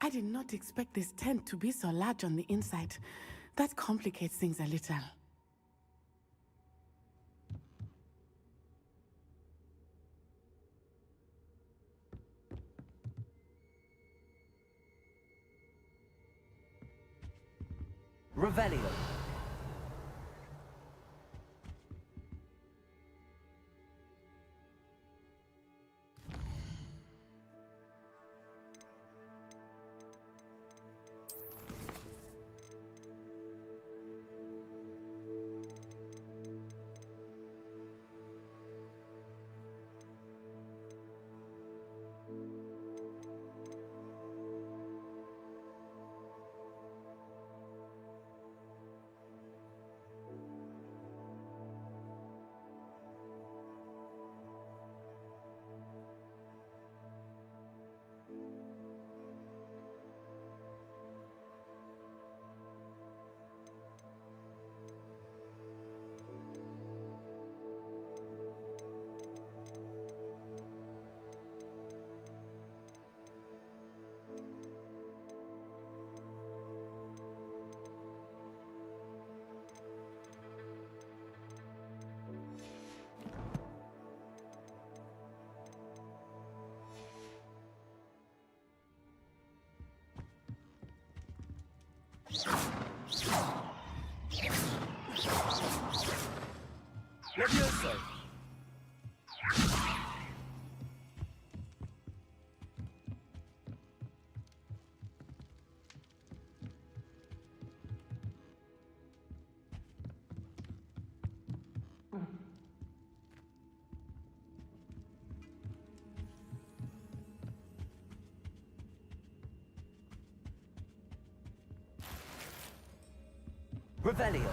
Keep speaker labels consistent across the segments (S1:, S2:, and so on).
S1: I did not expect this tent to be so large on the inside. That complicates things a little.
S2: Revelio. Levioso. Revelio.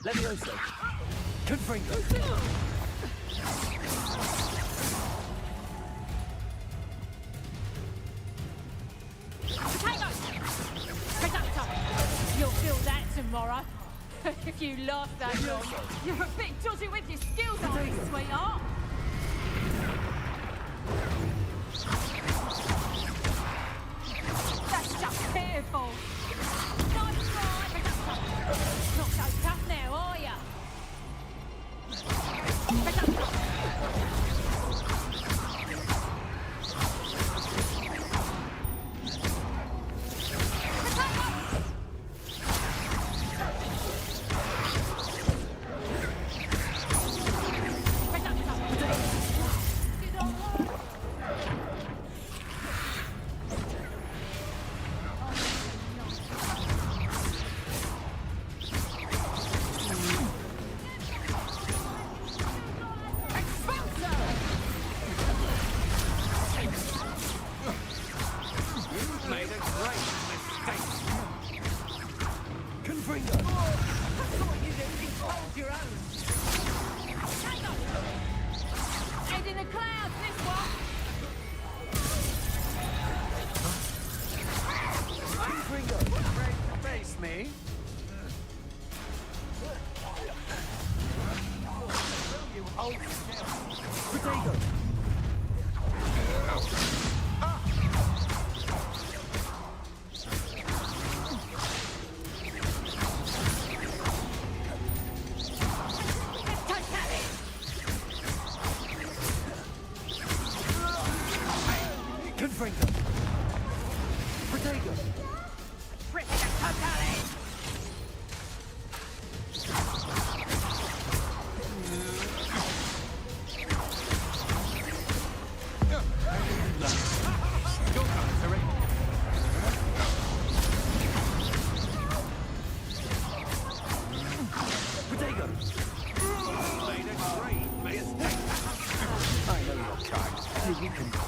S2: Levioso. Confringo.
S3: You'll feel that tomorrow. If you laugh that long, you're a bit dodgy with your skills, aren't you, sweetheart? That's just pitiful. Nice try. Not so tough now, are ya?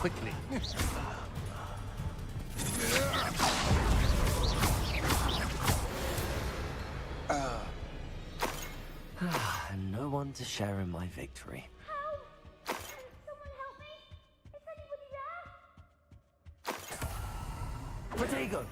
S4: Quickly.
S2: And no one to share in my victory.
S4: Help! Someone help me! Is anybody there?
S2: Protego!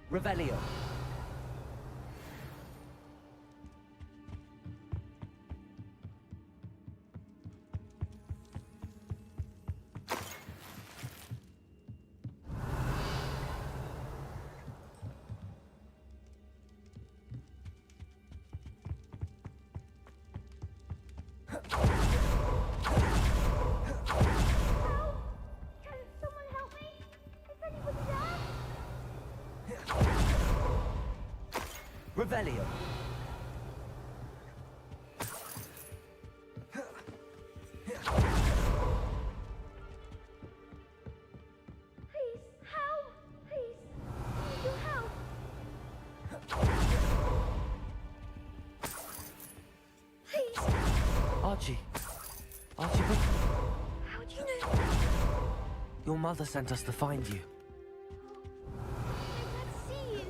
S2: Revelio.
S4: Can someone help me? Is anybody there?
S2: Revelio.
S4: Please, help! Please, need your help. Please,
S2: Archie. Archie,
S4: how do you know?
S2: your mother sent us to find you.
S4: I'm glad to see you.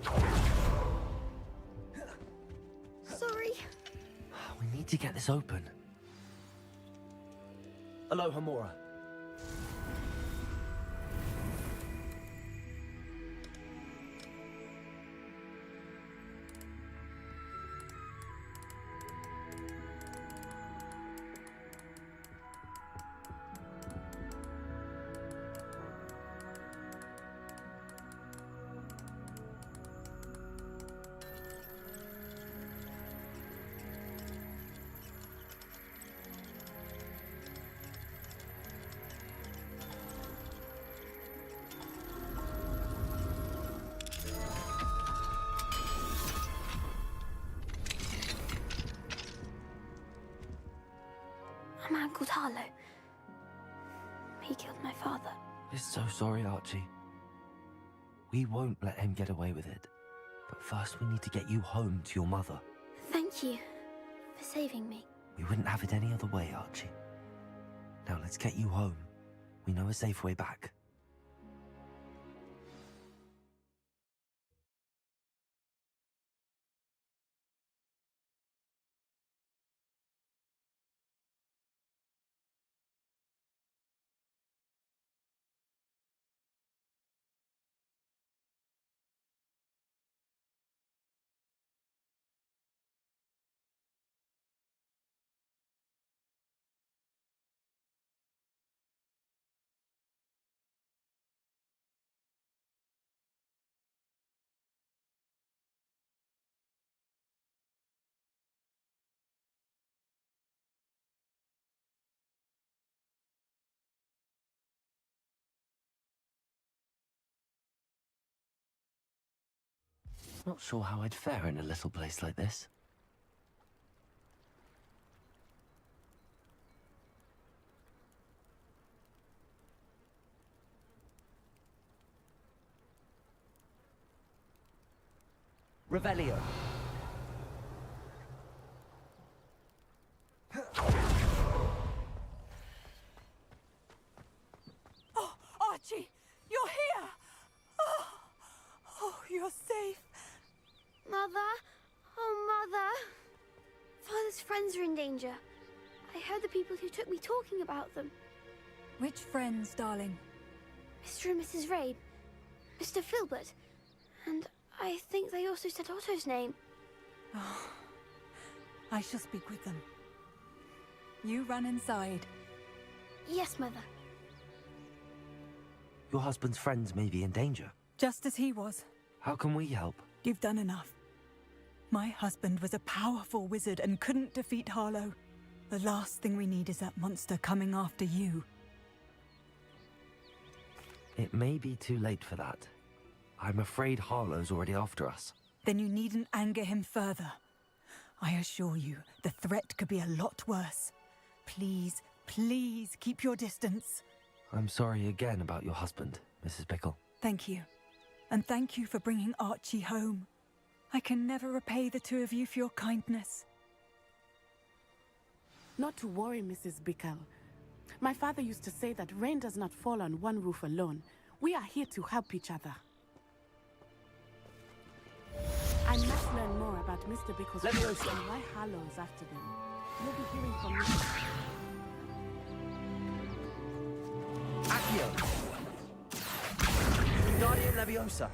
S4: Sorry.
S2: We need to get this open. Aloha, Mora.
S4: A man called Harlow. He killed my father.
S2: We're so sorry, Archie. We won't let him get away with it. But first we need to get you home to your mother.
S4: Thank you for saving me.
S2: We wouldn't have it any other way, Archie. Now let's get you home. We know a safe way back. Not sure how I'd fare in a little place like this. Revelio.
S3: Oh, Archie, you're here! Oh, you're safe.
S4: Mother? Oh, Mother. Father's friends are in danger. I heard the people who took me talking about them.
S3: Which friends, darling?
S4: Mr. and Mrs. Rabe, Mr. Filbert, and I think they also said Otto's name.
S5: I shall speak with them. You run inside.
S4: Yes, Mother.
S2: Your husband's friends may be in danger.
S5: Just as he was.
S2: How can we help?
S5: You've done enough. My husband was a powerful wizard and couldn't defeat Harlow. The last thing we need is that monster coming after you.
S2: It may be too late for that. I'm afraid Harlow's already after us.
S5: Then you needn't anger him further. I assure you, the threat could be a lot worse. Please, please keep your distance.
S2: I'm sorry again about your husband, Mrs. Pickle.
S5: Thank you. And thank you for bringing Archie home. I can never repay the two of you for your kindness.
S1: Not to worry, Mrs. Bickle. My father used to say that rain does not fall on one roof alone. We are here to help each other. I must learn more about Mr. Bickle's ghost and why Harlow is after them. You'll be hearing from me.
S2: Accio! Wingardium Leviosa!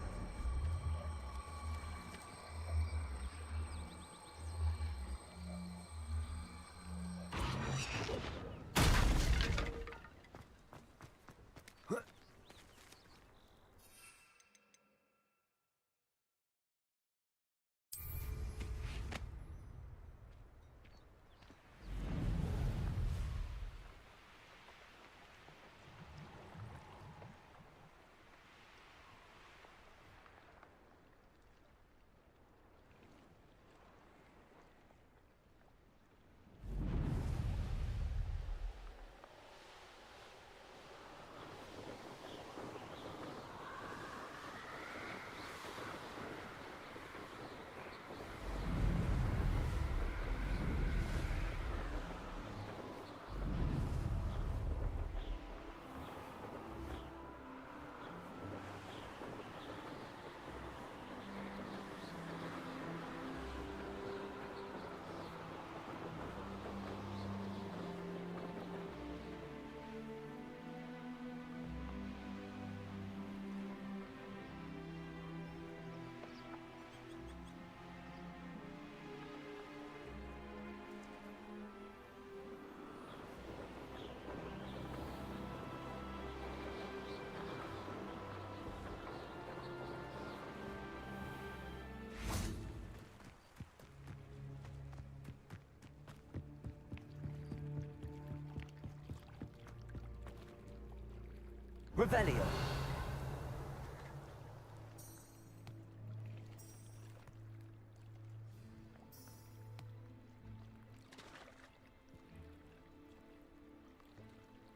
S2: Revelio.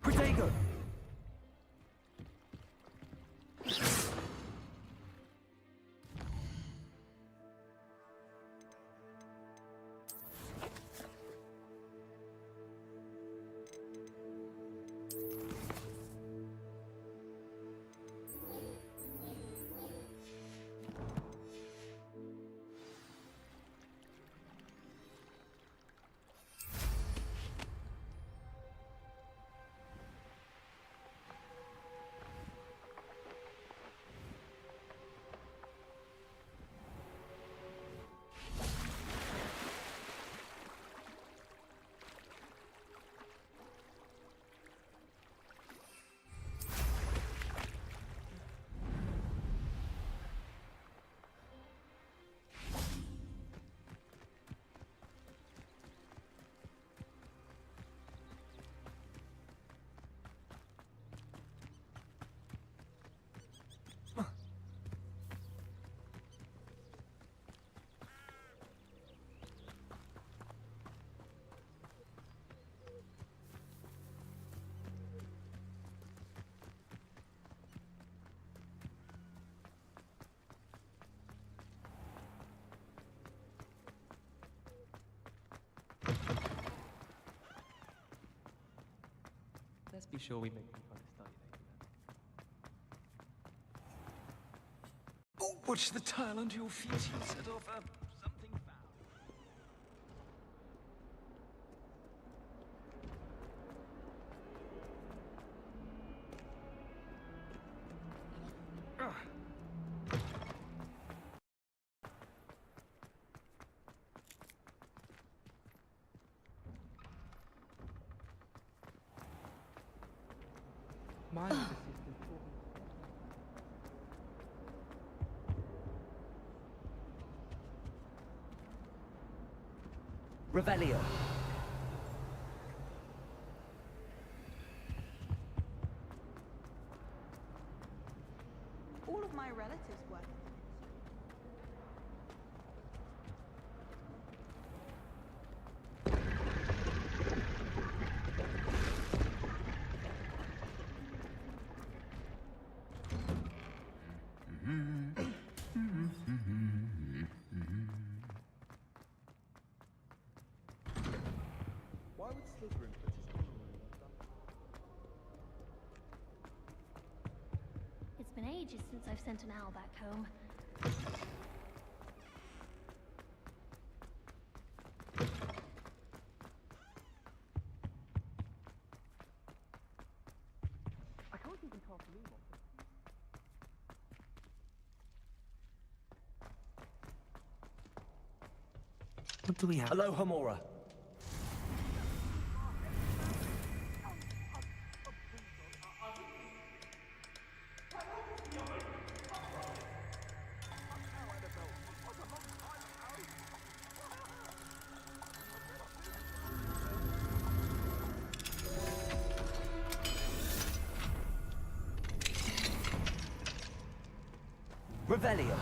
S2: Protego.
S6: Let's be sure we make the funnest study later. Oh, watch the tile under your feet. You set off something foul.
S2: my assistant talking. Revelio.
S7: All of my relatives work.
S6: Why would Slytherin put his
S8: It's been ages since I've sent an owl back home.
S2: I can't even talk to you. What do we have? Hello, Hamora. Revelio.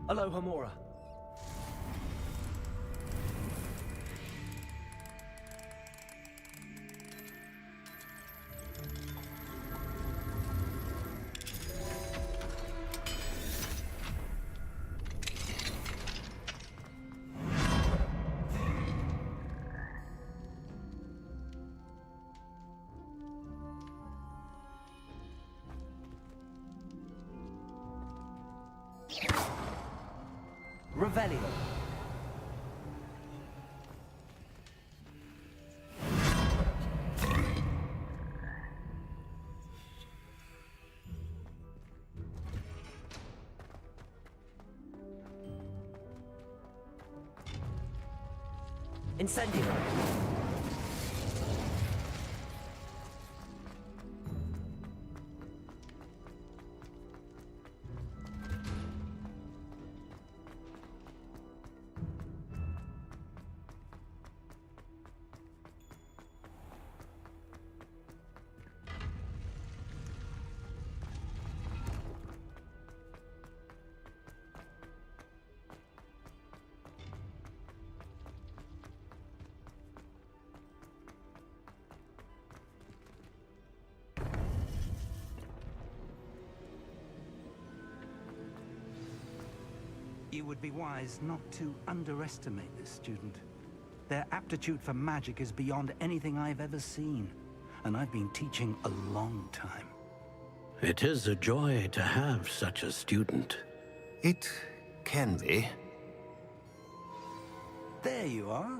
S2: Hello, Hamora. Revelio. Incendio.
S9: You would be wise not to underestimate this student. Their aptitude for magic is beyond anything I've ever seen, and I've been teaching a long time.
S10: It is a joy to have such a student.
S11: It can be.
S9: There you are.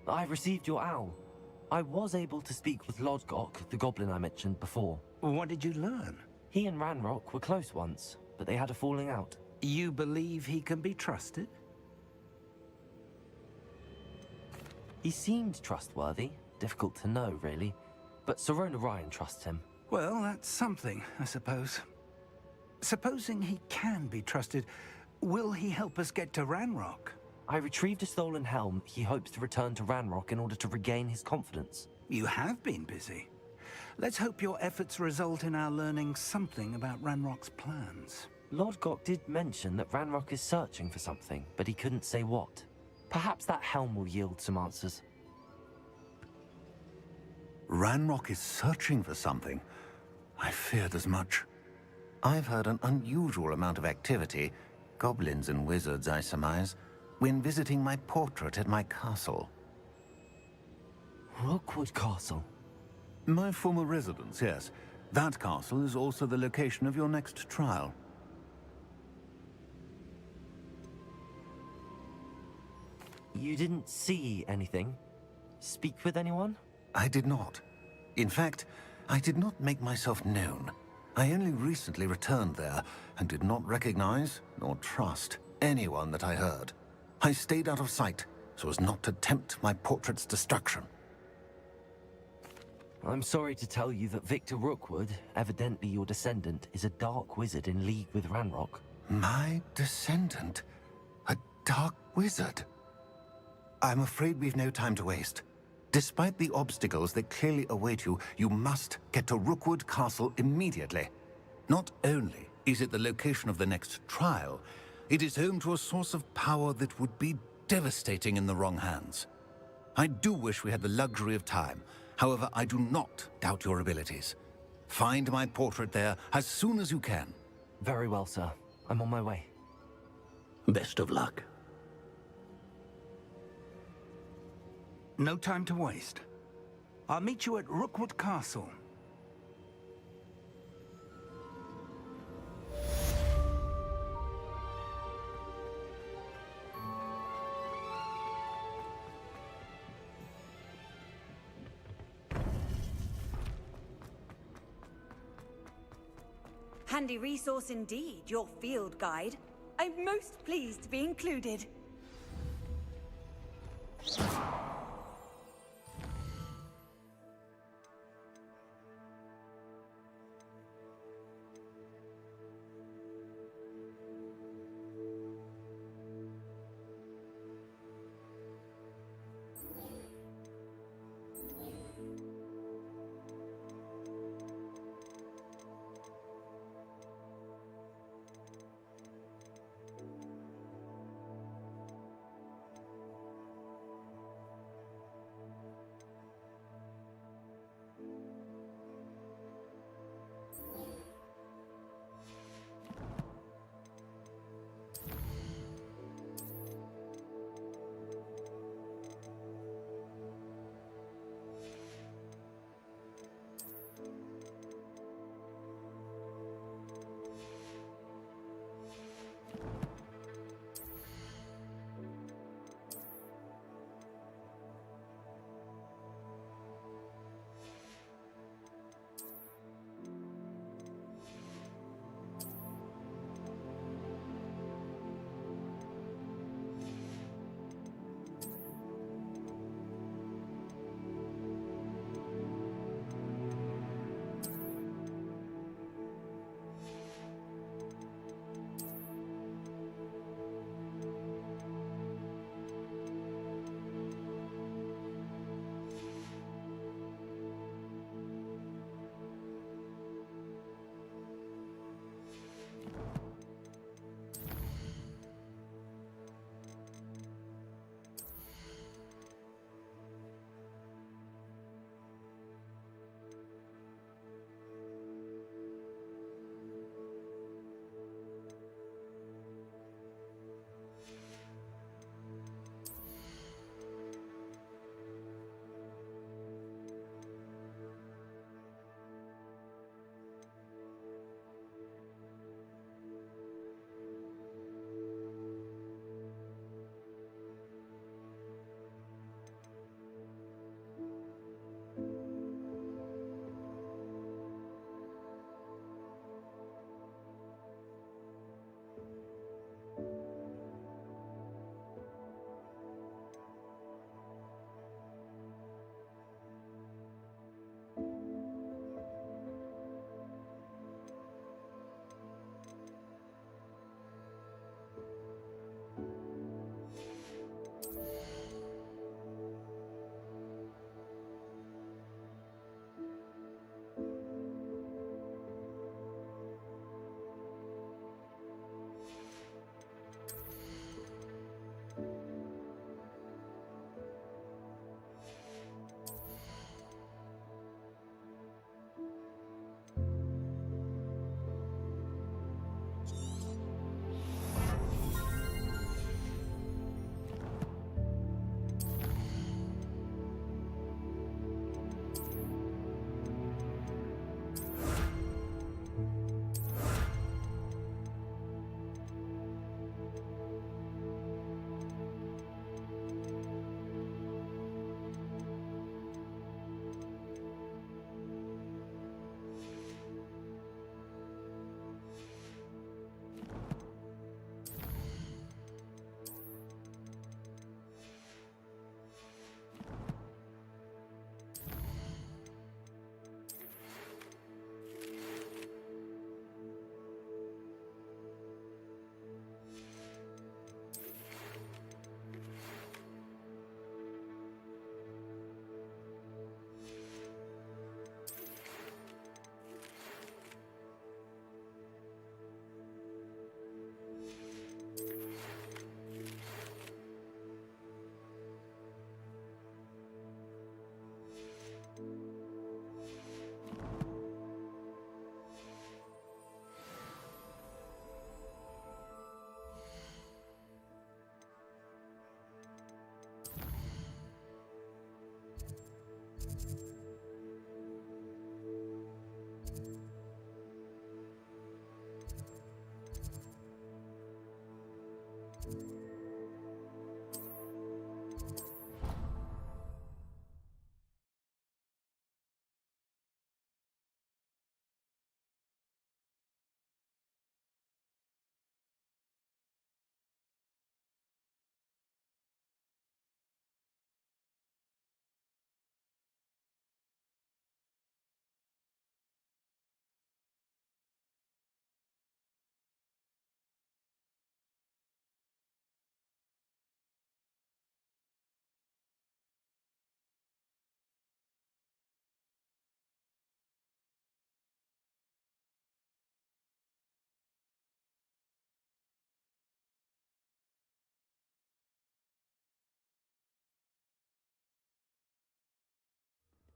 S2: I received your owl. I was able to speak with Lodgok, the goblin I mentioned before.
S9: What did you learn?
S2: He and Ranrock were close once, but they had a falling out.
S9: You believe he can be trusted?
S2: He seemed trustworthy. Difficult to know, really. But Sirona Ryan trusts him.
S9: Well, that's something, I suppose. Supposing he can be trusted, will he help us get to Ranrock?
S2: I retrieved a stolen helm. He hopes to return to Ranrock in order to regain his confidence.
S9: You have been busy. Let's hope your efforts result in our learning something about Ranrock's plans.
S2: Lodgok did mention that Ranrock is searching for something, but he couldn't say what. Perhaps that helm will yield some answers.
S11: Ranrock is searching for something. I feared as much. I've heard an unusual amount of activity, goblins and wizards, I surmise, when visiting my portrait at my castle.
S2: Rookwood Castle?
S11: My former residence, yes. That castle is also the location of your next trial.
S2: You didn't see anything? Speak with anyone?
S11: I did not. In fact, I did not make myself known. I only recently returned there and did not recognize nor trust anyone that I heard. I stayed out of sight so as not to tempt my portrait's destruction.
S2: I'm sorry to tell you that Victor Rookwood, evidently your descendant, is a dark wizard in league with Ranrock.
S11: My descendant? A dark wizard? I'm afraid we've no time to waste. Despite the obstacles that clearly await you, you must get to Rookwood Castle immediately. Not only is it the location of the next trial, it is home to a source of power that would be devastating in the wrong hands. I do wish we had the luxury of time. However, I do not doubt your abilities. Find my portrait there as soon as you can.
S2: Very well, sir. I'm on my way.
S10: Best of luck.
S9: No time to waste. I'll meet you at Rookwood Castle.
S5: Handy resource indeed, your field guide. I'm most pleased to be included.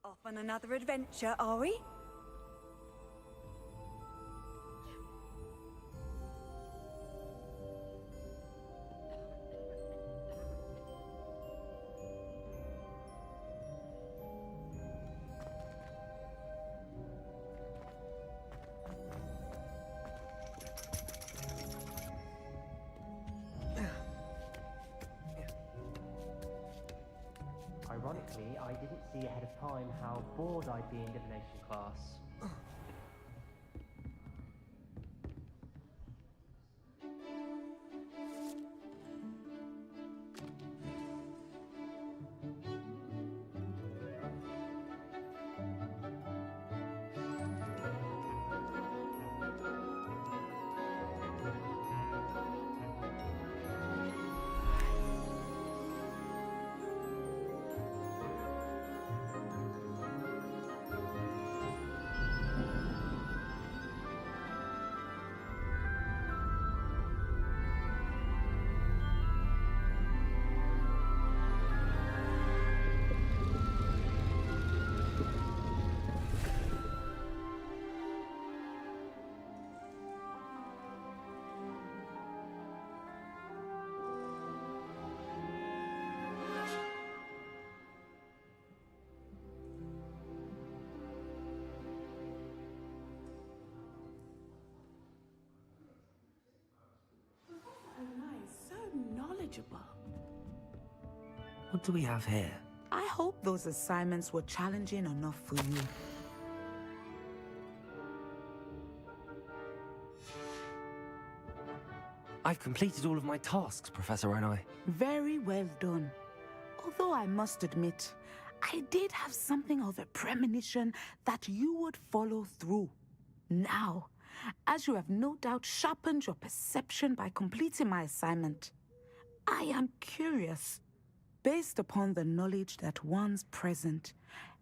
S5: Off on another adventure, are we?
S7: Ironically, I didn't see ahead of time how bored I'd be in divination class.
S1: Knowledgeable.
S2: What do we have here?
S5: I hope those assignments were challenging enough for you.
S2: I've completed all of my tasks, Professor Onai.
S5: Very well done. Although I must admit, I did have something of a premonition that you would follow through. Now, as you have no doubt sharpened your perception by completing my assignment, I am curious, based upon the knowledge that one's present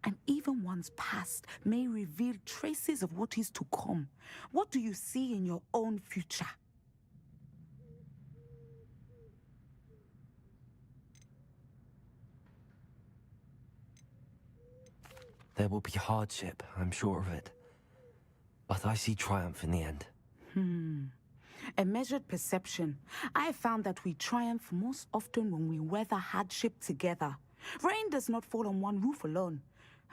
S5: and even one's past may reveal traces of what is to come. What do you see in your own future?
S2: There will be hardship, I'm sure of it. But I see triumph in the end.
S5: A measured perception. I have found that we triumph most often when we weather hardship together. Rain does not fall on one roof alone,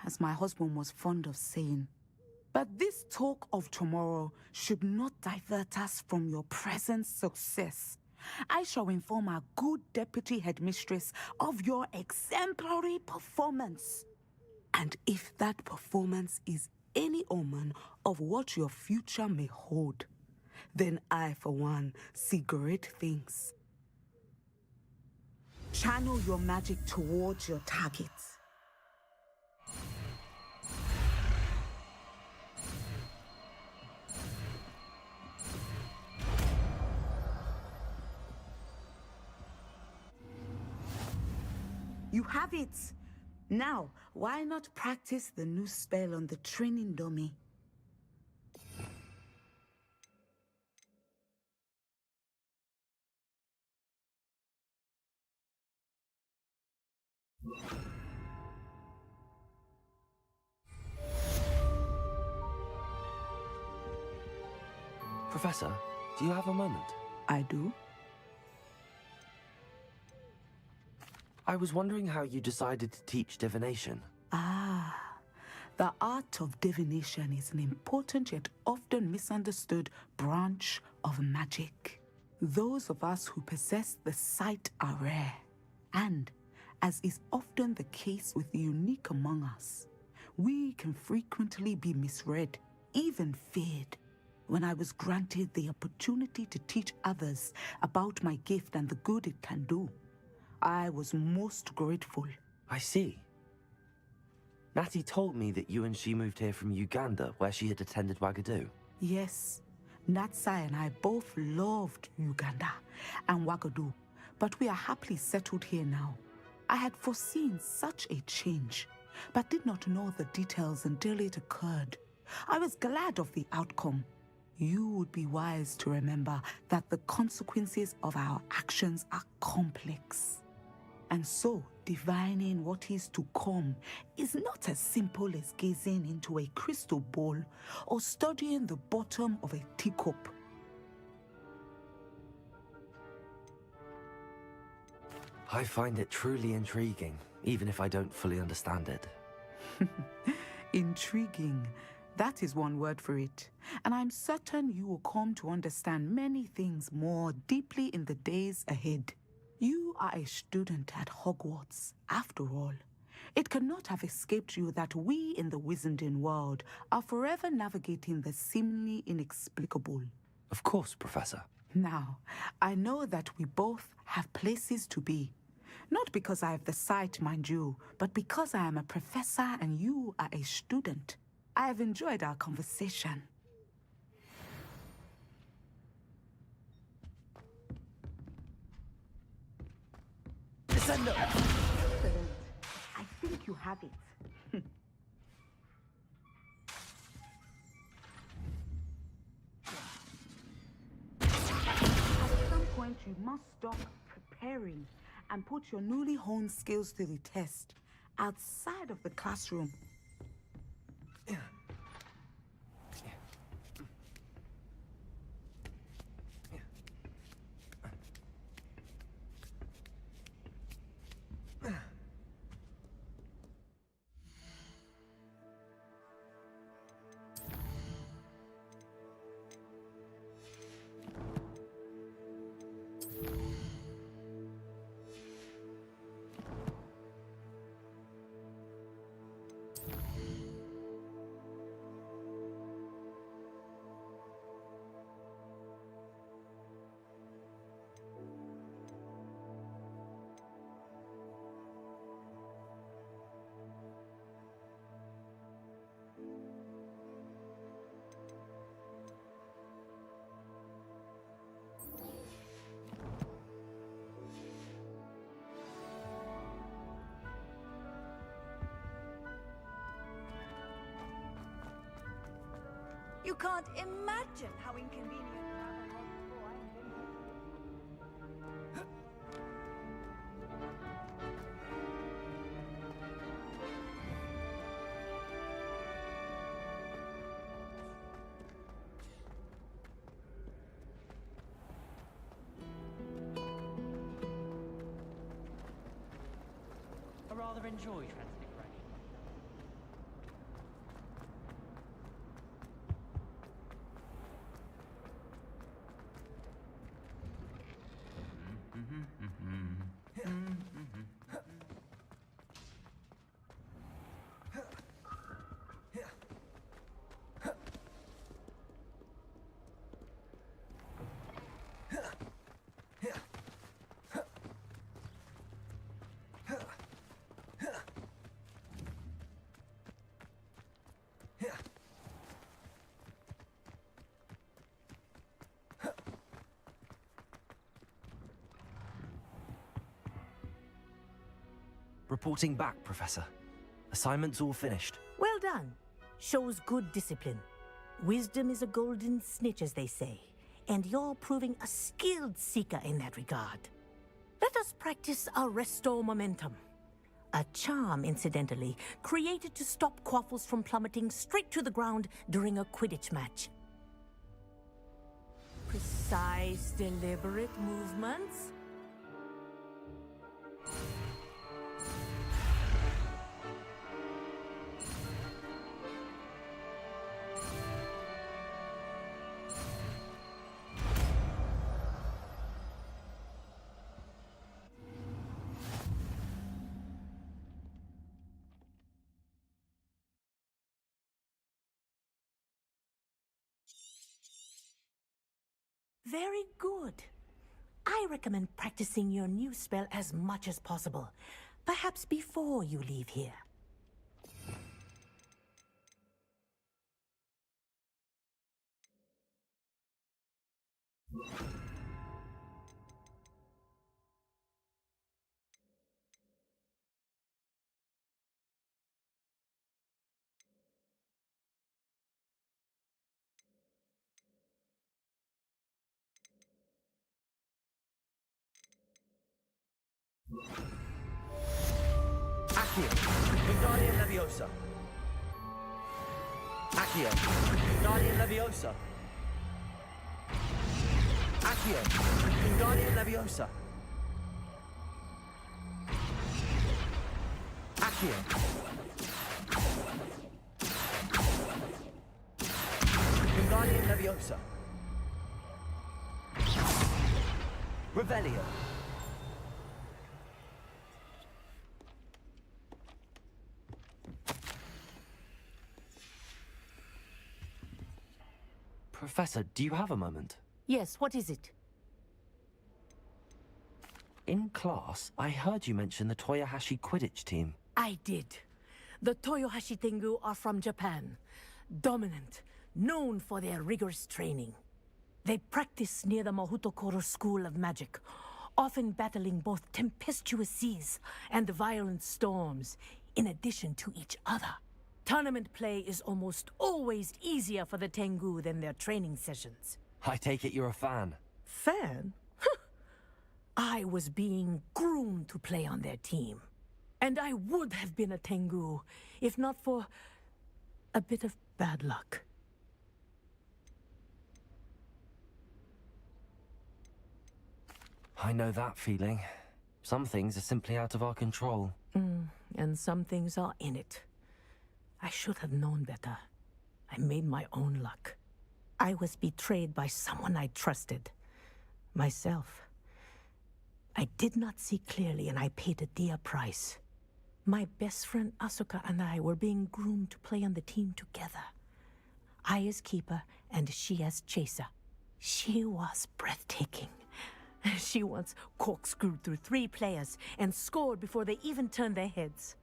S5: as my husband was fond of saying. But this talk of tomorrow should not divert us from your present success. I shall inform our good deputy headmistress of your exemplary performance. And if that performance is any omen of what your future may hold, then I, for one, see great things. Channel your magic towards your targets. You have it! Now, why not practice the new spell on the training dummy?
S2: Professor, do you have a moment?
S5: I do.
S2: I was wondering how you decided to teach divination.
S5: The art of divination is an important yet often misunderstood branch of magic. Those of us who possess the sight are rare, and, as is often the case with the unique among us, we can frequently be misread, even feared. When I was granted the opportunity to teach others about my gift and the good it can do, I was most grateful.
S2: I see. Natty told me that you and she moved here from Uganda, where she had attended Wagadu.
S5: Yes, Natsai and I both loved Uganda and Wagadu, but we are happily settled here now. I had foreseen such a change, but did not know the details until it occurred. I was glad of the outcome. You would be wise to remember that the consequences of our actions are complex. And so, divining what is to come is not as simple as gazing into a crystal ball or studying the bottom of a teacup.
S2: I find it truly intriguing, even if I don't fully understand it.
S5: Intriguing. That is one word for it. And I'm certain you will come to understand many things more deeply in the days ahead. You are a student at Hogwarts, after all. It cannot have escaped you that we in the wizarding world are forever navigating the seemingly inexplicable.
S2: Of course, Professor.
S5: Now, I know that we both have places to be. Not because I have the sight, mind you, but because I am a professor and you are a student. I have enjoyed our conversation.
S2: Descendo!
S5: Excellent. I think you have it. At some point, you must stop preparing and put your newly honed skills to the test outside of the classroom.
S12: You can't imagine how inconvenient that was before I invented
S7: I rather enjoy transfiguration.
S2: Reporting back, Professor. Assignment's all finished.
S13: Well done. Shows good discipline. Wisdom is a golden snitch, as they say, and you're proving a skilled seeker in that regard. Let us practice Arresto Momentum. A charm, incidentally, created to stop quaffles from plummeting straight to the ground during a Quidditch match. Precise, deliberate movements. Very good. I recommend practicing your new spell as much as possible, perhaps before you leave here.
S2: Guardian Leviosa. Accio. Guardian Leviosa. Accio. Guardian Leviosa. Accio. Guardian Leviosa. Revelio. Professor, do you have a moment?
S13: Yes, what is it?
S2: In class, I heard you mention the Toyohashi Quidditch team.
S13: I did. The Toyohashi Tengu are from Japan. Dominant, known for their rigorous training. They practice near the Mahutokoro School of Magic, often battling both tempestuous seas and violent storms, in addition to each other. Tournament play is almost always easier for the Tengu than their training sessions.
S2: I take it you're a fan.
S13: Fan? I was being groomed to play on their team. And I would have been a Tengu, if not for a bit of bad luck.
S2: I know that feeling. Some things are simply out of our control.
S13: And some things are in it. I should have known better. I made my own luck. I was betrayed by someone I trusted. Myself. I did not see clearly, and I paid a dear price. My best friend Asuka and I were being groomed to play on the team together. I as keeper, and she as chaser. She was breathtaking. She once corkscrewed through 3 players and scored before they even turned their heads.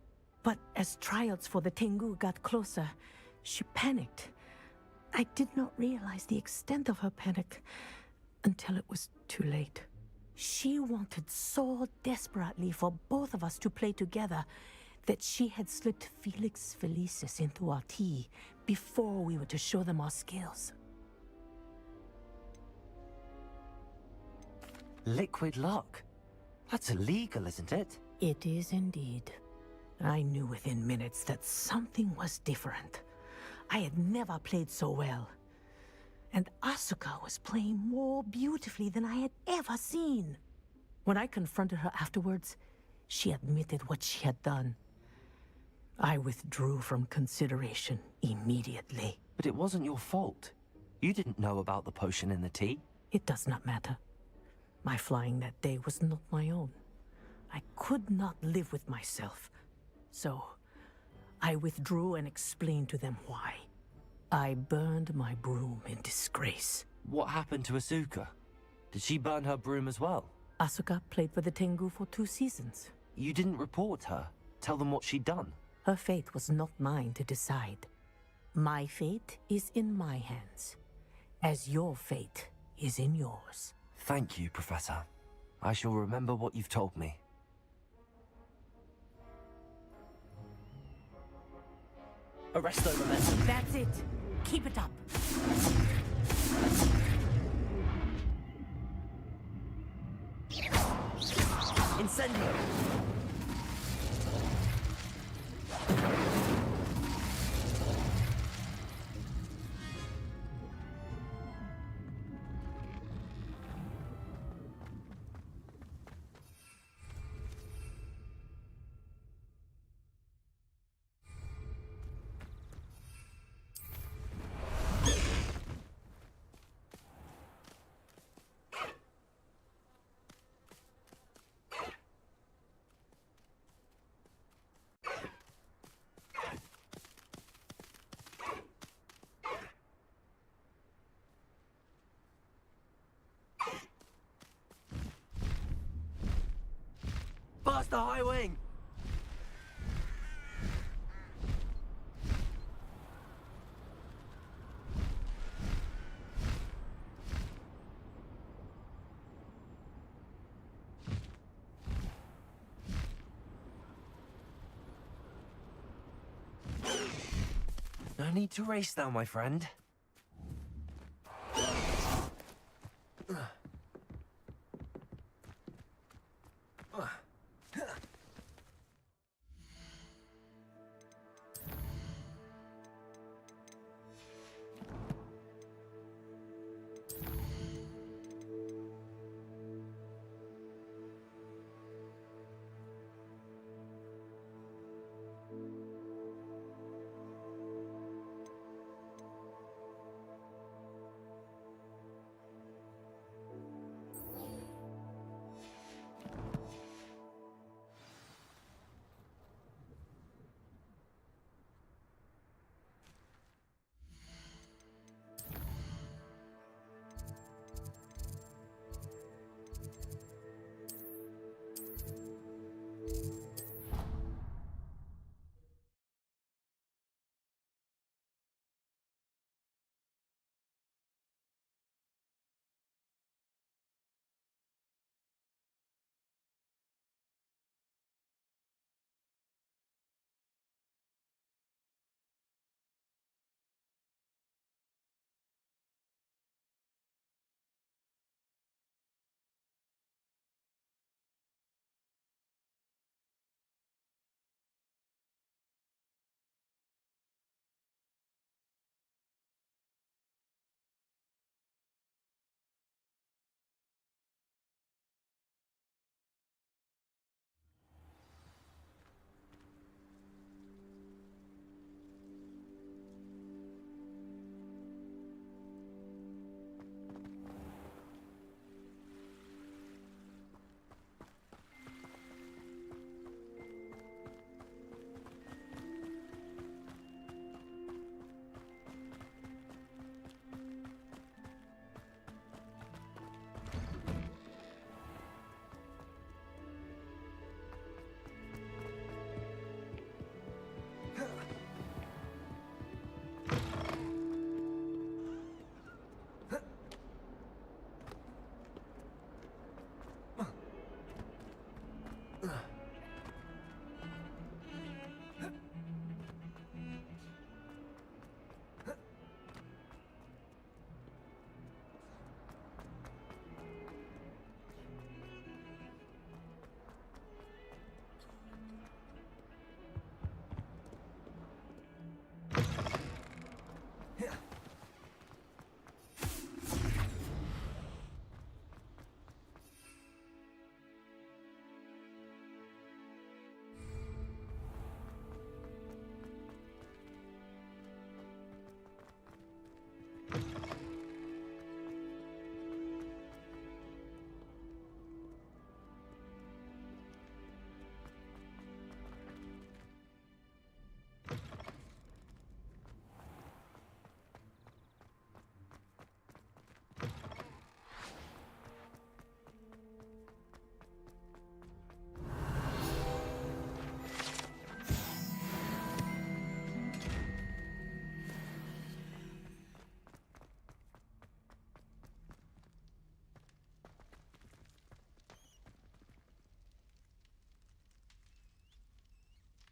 S13: But as trials for the Tengu got closer, she panicked. I did not realize the extent of her panic until it was too late. She wanted so desperately for both of us to play together that she had slipped Felix Felicis into our tea before we were to show them our skills.
S2: Liquid luck? That's illegal, isn't it?
S13: It is indeed. I knew within minutes that something was different. I had never played so well. And Asuka was playing more beautifully than I had ever seen. When I confronted her afterwards, she admitted what she had done. I withdrew from consideration immediately.
S2: But it wasn't your fault. You didn't know about the potion in the tea.
S13: It does not matter. My flying that day was not my own. I could not live with myself. So, I withdrew and explained to them why. I burned my broom in disgrace.
S2: What happened to Asuka? Did she burn her broom as well?
S13: Asuka played for the Tengu for 2 seasons.
S2: You didn't report her? Tell them what she'd done?
S13: Her fate was not mine to decide. My fate is in my hands, as your fate is in yours.
S2: Thank you, Professor. I shall remember what you've told me. Arresto momentum.
S13: That's it. Keep it up.
S2: Incendio. Bust the high wing! No need to race now, my friend.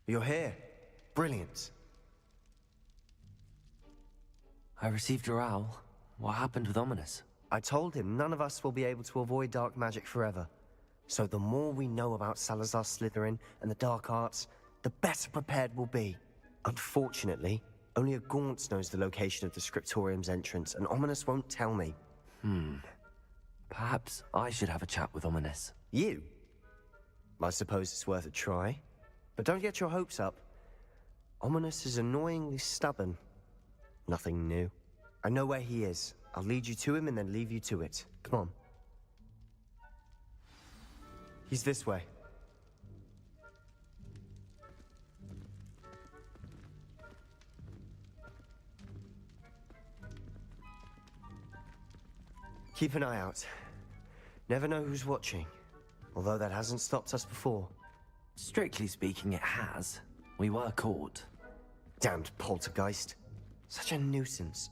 S14: You're here. Brilliant.
S2: I received your owl. What happened with Ominous?
S14: I told him none of us will be able to avoid dark magic forever. So the more we know about Salazar Slytherin and the dark arts, the better prepared we'll be. Unfortunately, only a Gaunt's knows the location of the Scriptorium's entrance, and Ominous won't tell me.
S2: Perhaps I should have a chat with Ominous.
S14: You? I suppose it's worth a try. But don't get your hopes up. Ominous is annoyingly stubborn. Nothing new. I know where he is. I'll lead you to him and then leave you to it. Come on. He's this way. Keep an eye out. Never know who's watching. Although that hasn't stopped us before.
S2: Strictly speaking, it has. We were caught.
S14: Damned poltergeist. Such a nuisance.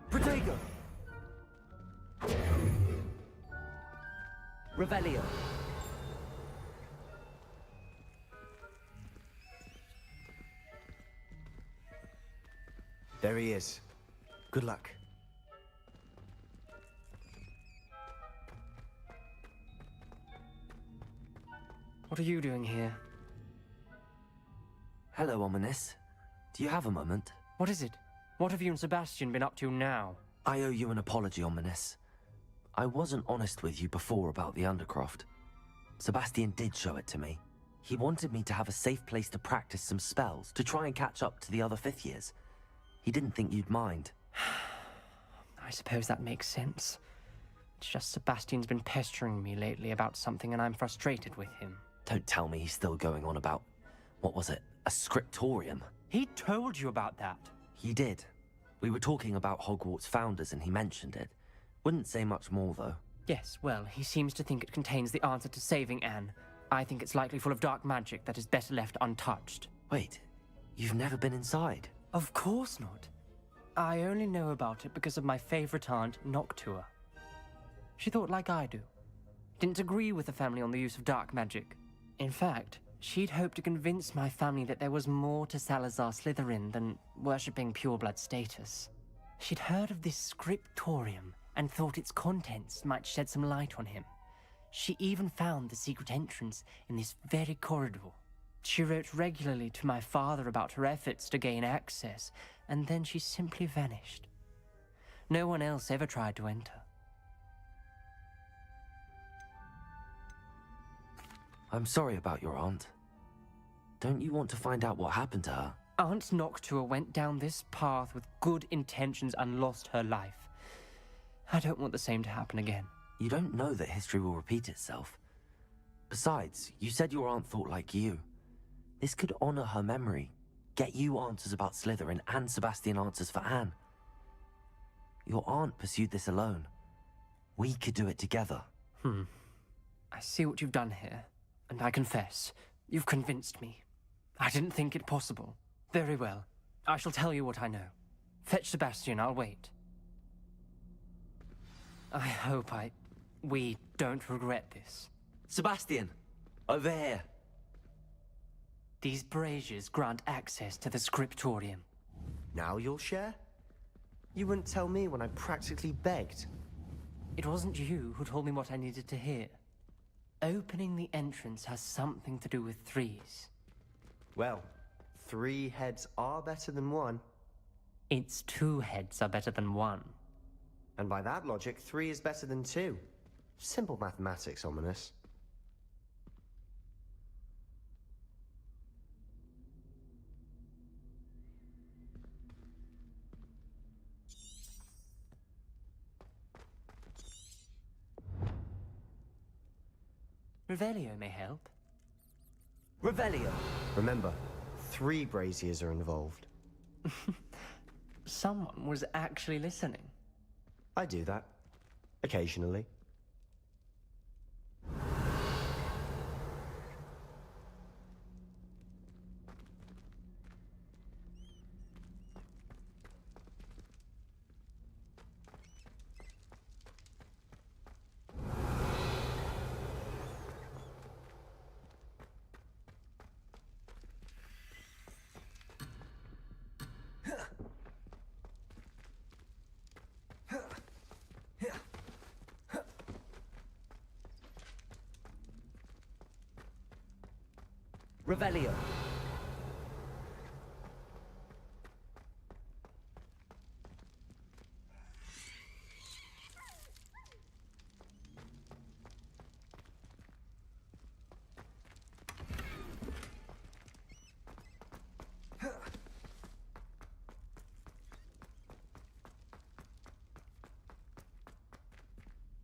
S15: Protego! Revelio.
S14: There he is. Good luck.
S16: What are you doing here?
S2: Hello, Ominous. Do you have a moment?
S16: What is it? What have you and Sebastian been up to now?
S2: I owe you an apology, Ominous. I wasn't honest with you before about the Undercroft. Sebastian did show it to me. He wanted me to have a safe place to practice some spells, to try and catch up to the other fifth years. He didn't think you'd mind.
S16: I suppose that makes sense. It's just Sebastian's been pestering me lately about something and I'm frustrated with him.
S2: Don't tell me he's still going on about, what was it, a scriptorium?
S16: He told you about that.
S2: He did. We were talking about Hogwarts founders and he mentioned it. Wouldn't say much more, though.
S16: Yes, well, he seems to think it contains the answer to saving Anne. I think it's likely full of dark magic that is better left untouched.
S2: Wait, you've never been inside?
S16: Of course not. I only know about it because of my favorite aunt, Noctua. She thought like I do. Didn't agree with the family on the use of dark magic. In fact, she'd hoped to convince my family that there was more to Salazar Slytherin than worshipping pureblood status. She'd heard of this scriptorium and thought its contents might shed some light on him. She even found the secret entrance in this very corridor. She wrote regularly to my father about her efforts to gain access, and then she simply vanished. No one else ever tried to enter.
S2: I'm sorry about your aunt. Don't you want to find out what happened to her?
S16: Aunt Noctua went down this path with good intentions and lost her life. I don't want the same to happen again.
S2: You don't know that history will repeat itself. Besides, you said your aunt thought like you. This could honor her memory, get you answers about Slytherin and Sebastian answers for Anne. Your aunt pursued this alone. We could do it together.
S16: I see what you've done here, and I confess, you've convinced me. I didn't think it possible. Very well. I shall tell you what I know. Fetch Sebastian, I'll wait. I hope we don't regret this.
S2: Sebastian! Over here!
S16: These braziers grant access to the scriptorium.
S14: Now you'll share? You wouldn't tell me when I practically begged.
S16: It wasn't you who told me what I needed to hear. Opening the entrance has something to do with threes.
S14: Well, 3 heads are better than 1.
S16: It's 2 heads are better than 1.
S14: And by that logic, 3 is better than 2. Simple mathematics, Ominous.
S16: Revelio may help.
S15: Revelio.
S14: Remember, 3 braziers are involved.
S16: Someone was actually listening.
S14: I do that. Occasionally.
S15: Revelio.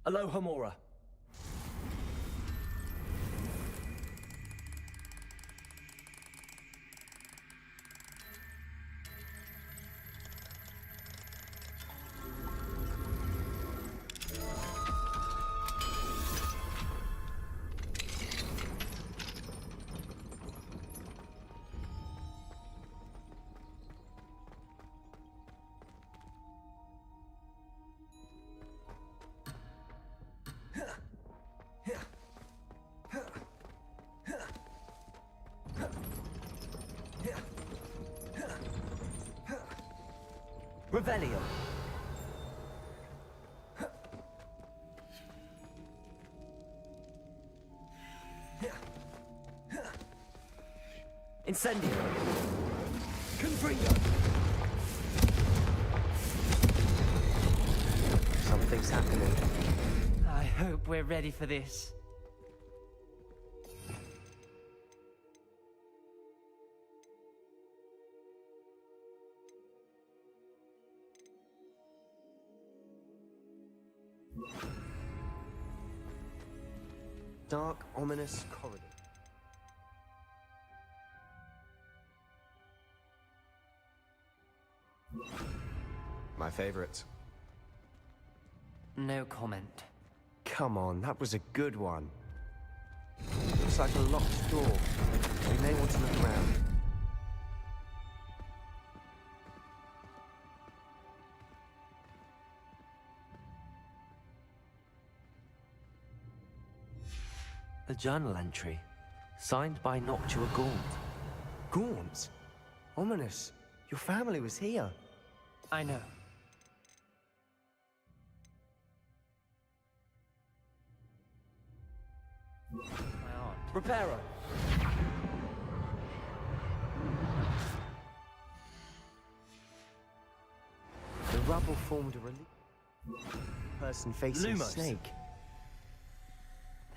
S15: Aloha Mora. Revelio. Incendio. Confringo.
S14: Something's happening.
S16: I hope we're ready for this.
S14: Dark, ominous corridor. My favorite.
S16: No comment.
S14: Come on, that was a good one. Looks like a locked door. We may want to look around.
S2: A journal entry, signed by Noctua Gaunt.
S14: Gaunt? Ominous. Your family was here.
S16: I know. My aunt.
S15: Reparo.
S14: The rubble formed a relief. Person facing a
S15: Lumos.
S14: snake.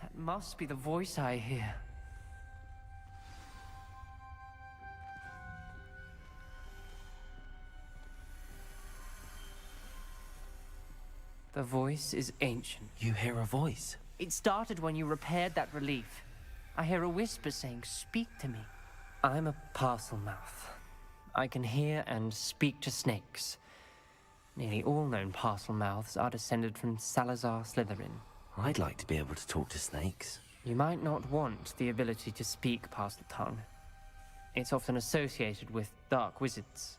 S16: That must be the voice I hear. The voice is ancient.
S2: You hear a voice?
S16: It started when you repaired that relief. I hear a whisper saying, "Speak to me." I'm a parcel mouth. I can hear and speak to snakes. Nearly all known parcel mouths are descended from Salazar Slytherin.
S2: I'd like to be able to talk to snakes.
S16: You might not want the ability to speak parcel tongue. It's often associated with dark wizards.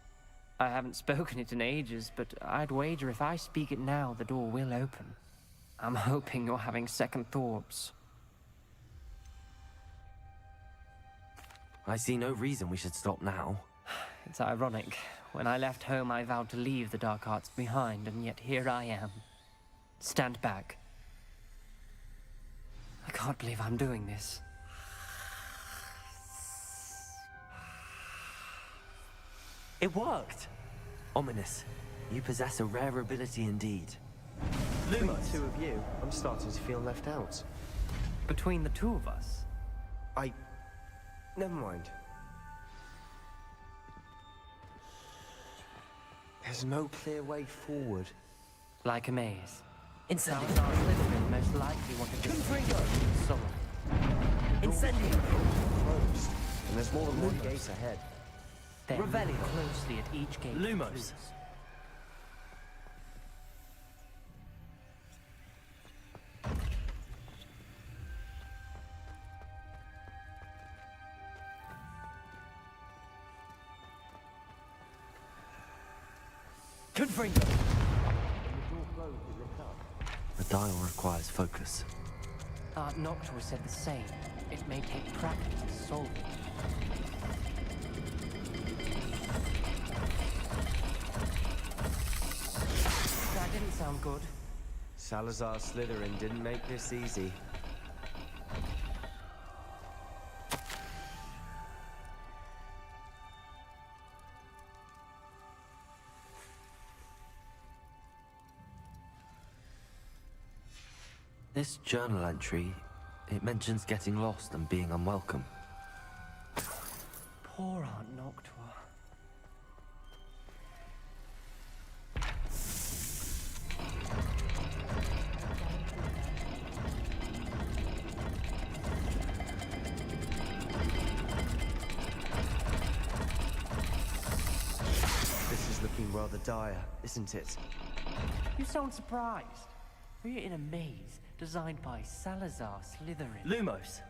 S16: I haven't spoken it in ages, but I'd wager if I speak it now, the door will open. I'm hoping you're having second thoughts.
S2: I see no reason we should stop now.
S16: It's ironic. When I left home, I vowed to leave the dark arts behind, and yet here I am. Stand back. I can't believe I'm doing this.
S2: It worked! Ominous. You possess a rare ability indeed.
S14: Between the two of you, I'm starting to feel left out.
S16: Between the two of us?
S14: Never mind. There's no clear way forward.
S16: Like a maze.
S15: Incendio.
S16: Salazar Slytherin most likely wanted to
S15: Confringo.
S16: solve.
S15: Incendio.
S14: Closed. And there's more than one gate ahead.
S16: Then look
S15: Revelio.
S16: closely at each gate.
S15: Lumos. Confringo.
S2: The dial requires focus.
S16: Noctua said the same. It may take practice to solve it. That didn't sound good.
S14: Salazar Slytherin didn't make this easy.
S2: This journal entry, it mentions getting lost and being unwelcome.
S16: Poor Aunt Noctua.
S14: This is looking rather dire, isn't it?
S16: You sound surprised. We're in a maze designed by Salazar Slytherin.
S15: Lumos.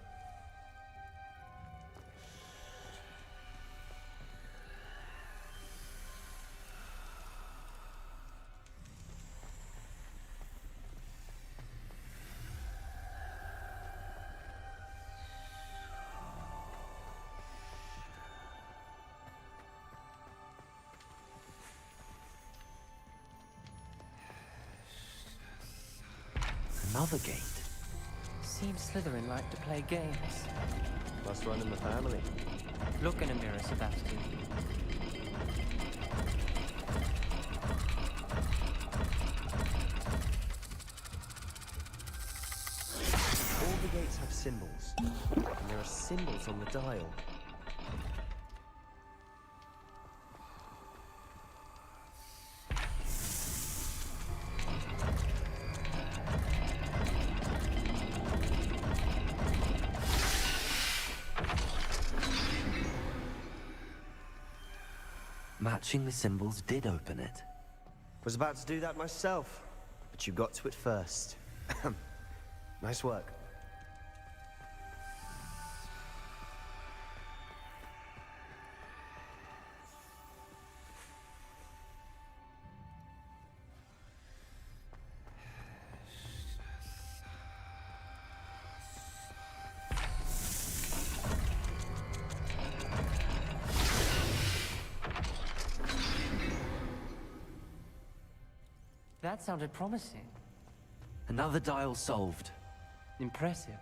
S2: Another gate.
S16: Seems Slytherin like to play games.
S14: Must run in the family.
S16: Look in a mirror, Sebastian.
S14: All the gates have symbols, and there are symbols on the dial.
S2: Matching the symbols did open it.
S14: Was about to do that myself, but you got to it first. Nice work.
S16: That sounded promising.
S2: Another dial solved.
S16: Impressive.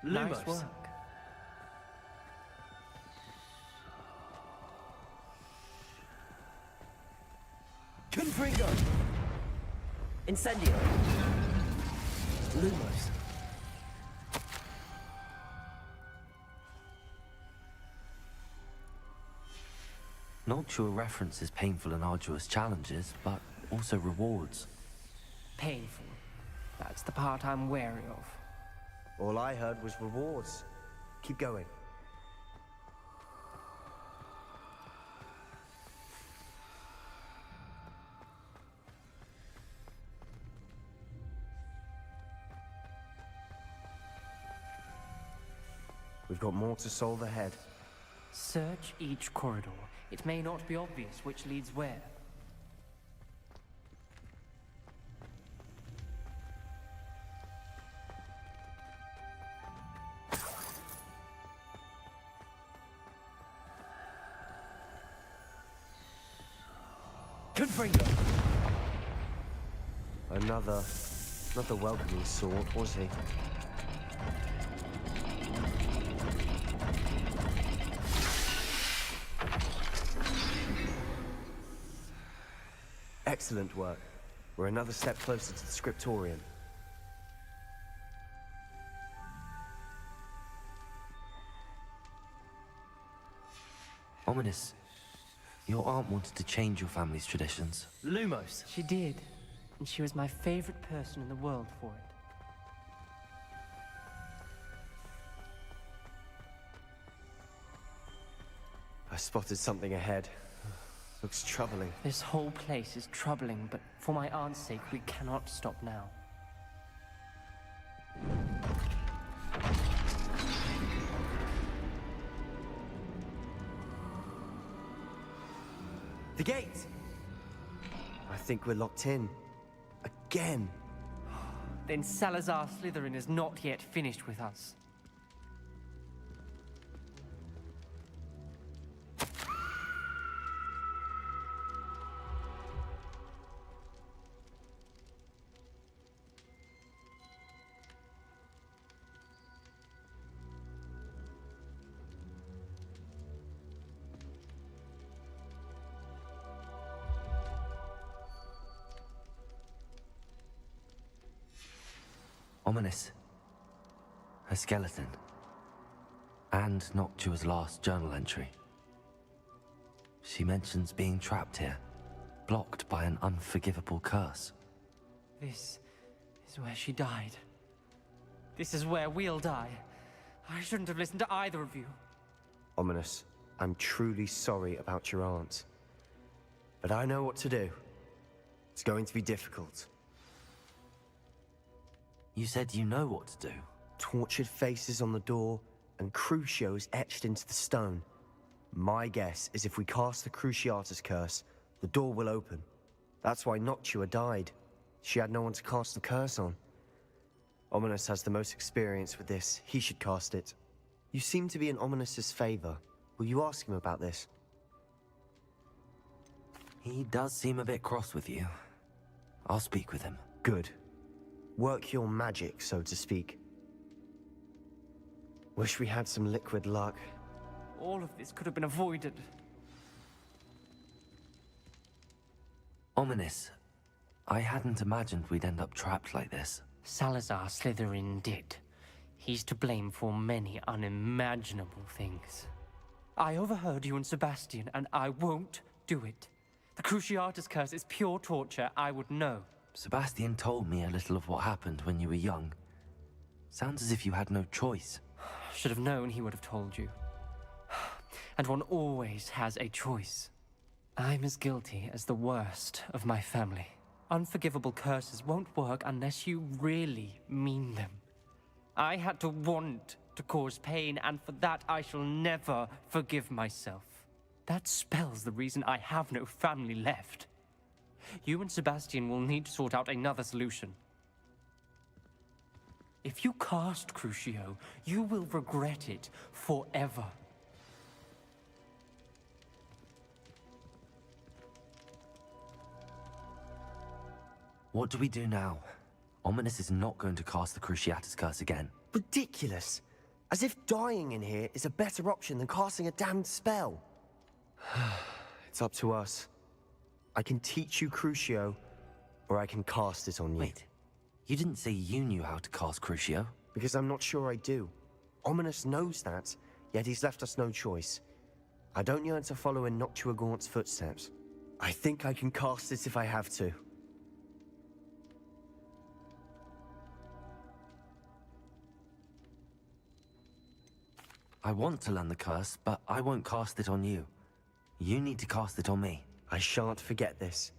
S15: Lumos.
S16: Nice work.
S15: Confringo. Incendio. Lumos.
S2: Noctua references painful and arduous challenges, but also rewards.
S16: Painful. That's the part I'm wary of.
S14: All I heard was rewards. Keep going. We've got more to solve ahead.
S16: Search each corridor. It may not be obvious which leads where.
S15: Confringo.
S14: Another welcoming sort, was he? Excellent work. We're another step closer to the scriptorium.
S2: Ominous. Your aunt wanted to change your family's traditions.
S15: Lumos.
S16: She did. And she was my favorite person in the world for it.
S14: I spotted something ahead. Looks troubling.
S16: This whole place is troubling, but for my aunt's sake, we cannot stop now.
S14: The gate! I think we're locked in. Again.
S16: Then Salazar Slytherin is not yet finished with us.
S2: Ominous. A skeleton. And Noctua's last journal entry. She mentions being trapped here, blocked by an unforgivable curse.
S16: This is where she died. This is where we'll die. I shouldn't have listened to either of you.
S14: Ominous, I'm truly sorry about your aunt. But I know what to do. It's going to be difficult.
S2: You said you know what to do.
S14: Tortured faces on the door, and Crucios etched into the stone. My guess is if we cast the Cruciatus curse, the door will open. That's why Noctua died. She had no one to cast the curse on. Ominous has the most experience with this. He should cast it. You seem to be in Ominous's favor. Will you ask him about this?
S2: He does seem a bit cross with you. I'll speak with him.
S14: Good. Work your magic, so to speak. Wish we had some liquid luck.
S16: All of this could have been avoided.
S2: Ominous. I hadn't imagined we'd end up trapped like this.
S16: Salazar Slytherin did. He's to blame for many unimaginable things. I overheard you and Sebastian, and I won't do it. The Cruciatus curse is pure torture. I would know.
S2: Sebastian told me a little of what happened when you were young. Sounds as if you had no choice.
S16: Should have known he would have told you. And one always has a choice. I'm as guilty as the worst of my family. Unforgivable curses won't work unless you really mean them. I had to want to cause pain, and for that I shall never forgive myself. That spells the reason I have no family left. You and Sebastian will need to sort out another solution. If you cast Crucio, you will regret it forever.
S2: What do we do now? Ominous is not going to cast the Cruciatus curse again.
S14: Ridiculous. As if dying in here is a better option than casting a damned spell. It's up to us. I can teach you Crucio, or I can cast it on you.
S2: Wait, you didn't say you knew how to cast Crucio?
S14: Because I'm not sure I do. Ominous knows that, yet he's left us no choice. I don't yearn to follow in Noctua Gaunt's footsteps. I think I can cast it if I have to.
S2: I want to learn the curse, but I won't cast it on you. You need to cast it on me.
S14: I shan't forget this.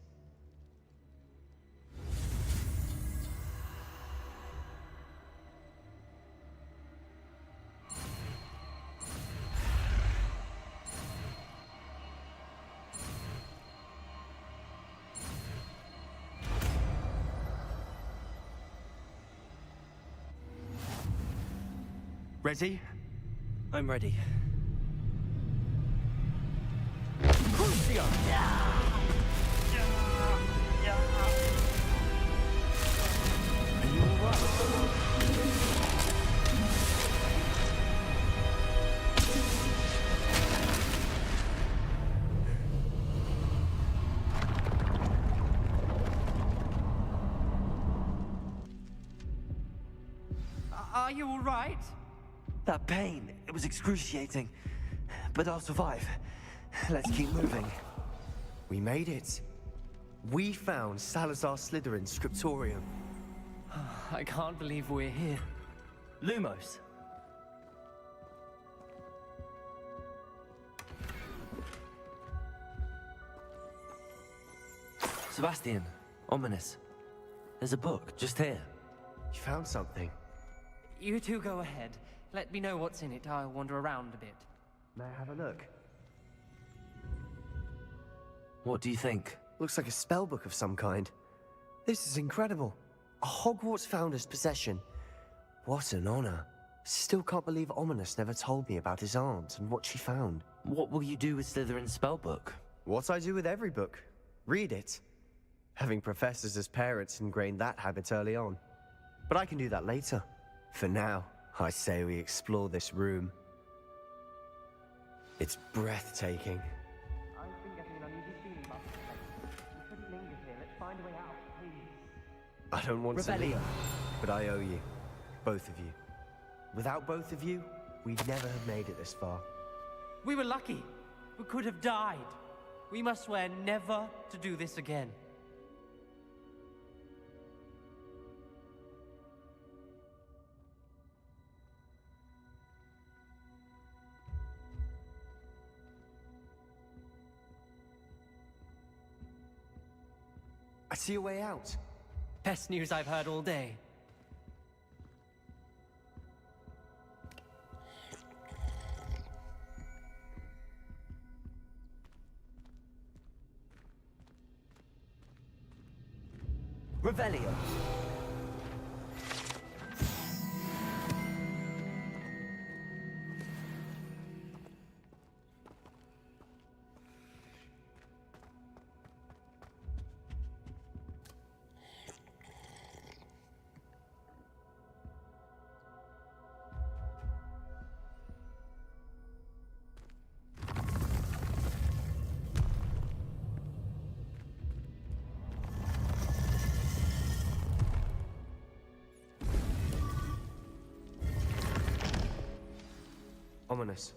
S15: Ready?
S2: I'm ready.
S15: Crucio! Are you all right?
S16: Are you all right?
S2: That pain, it was excruciating. But I'll survive. Let's keep moving.
S14: We made it. We found Salazar Slytherin's scriptorium.
S16: I can't believe we're here.
S15: Lumos.
S2: Sebastian, Ominous. There's a book just here.
S14: You found something?
S16: You two go ahead. Let me know what's in it. I'll wander around a bit.
S14: May I have a look?
S2: What do you think?
S14: Looks like a spellbook of some kind. This is incredible. A Hogwarts founder's possession. What an honor. Still can't believe Ominous never told me about his aunt and what she found.
S2: What will you do with Slytherin's spellbook?
S14: What I do with every book. Read it. Having professors as parents ingrained that habit early on. But I can do that later. For now, I say we explore this room. It's breathtaking.
S7: I've been getting an uneasy feeling about this place. We shouldn't linger here. Let's find a way out, please.
S14: I don't want to
S15: Rebellion.
S14: leave, but I owe you. both of you. Without both of you, we'd never have made it this far.
S16: We were lucky. We could have died. We must swear never to do this again.
S14: I see a way out.
S16: Best news I've heard all day.
S14: Revelio. Ominous.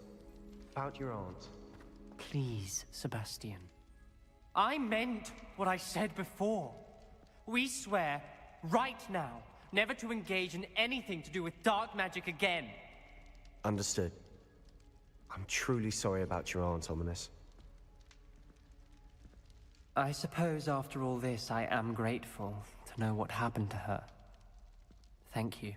S14: About your aunt.
S16: Please, Sebastian. I meant what I said before. We swear, right now, never to engage in anything to do with dark magic again.
S14: Understood. I'm truly sorry about your aunt, Ominous.
S16: I suppose after all this, I am grateful to know what happened to her. Thank you.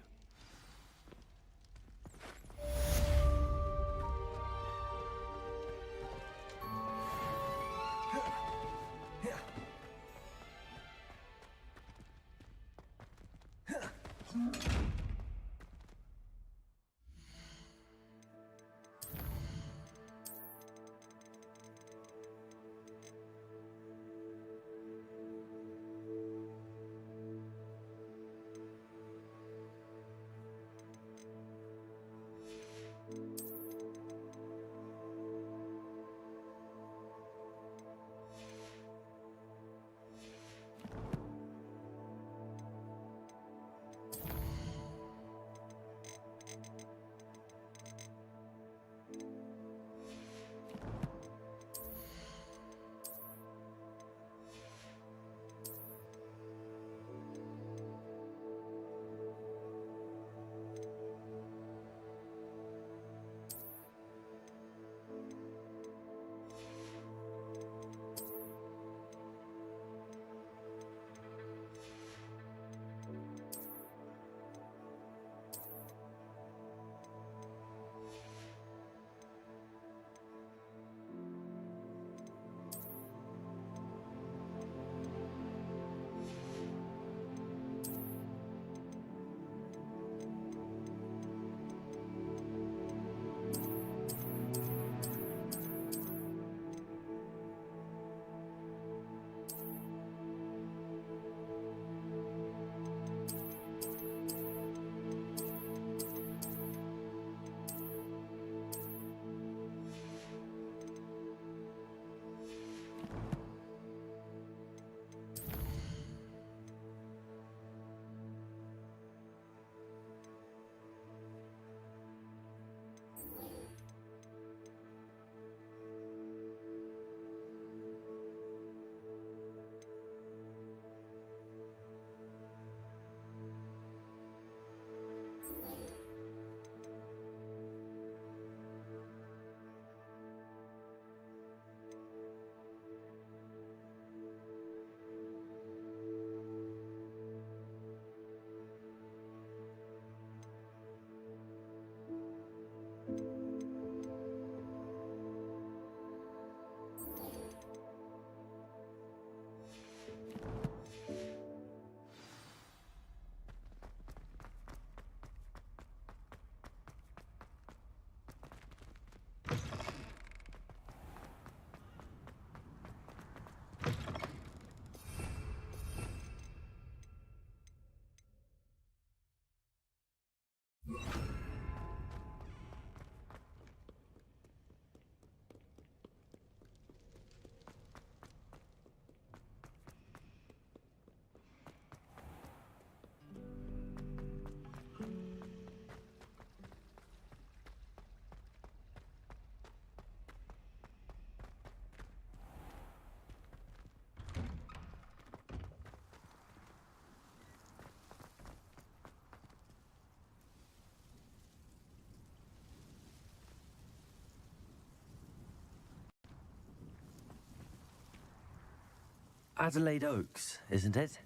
S2: Adelaide Oaks, isn't it?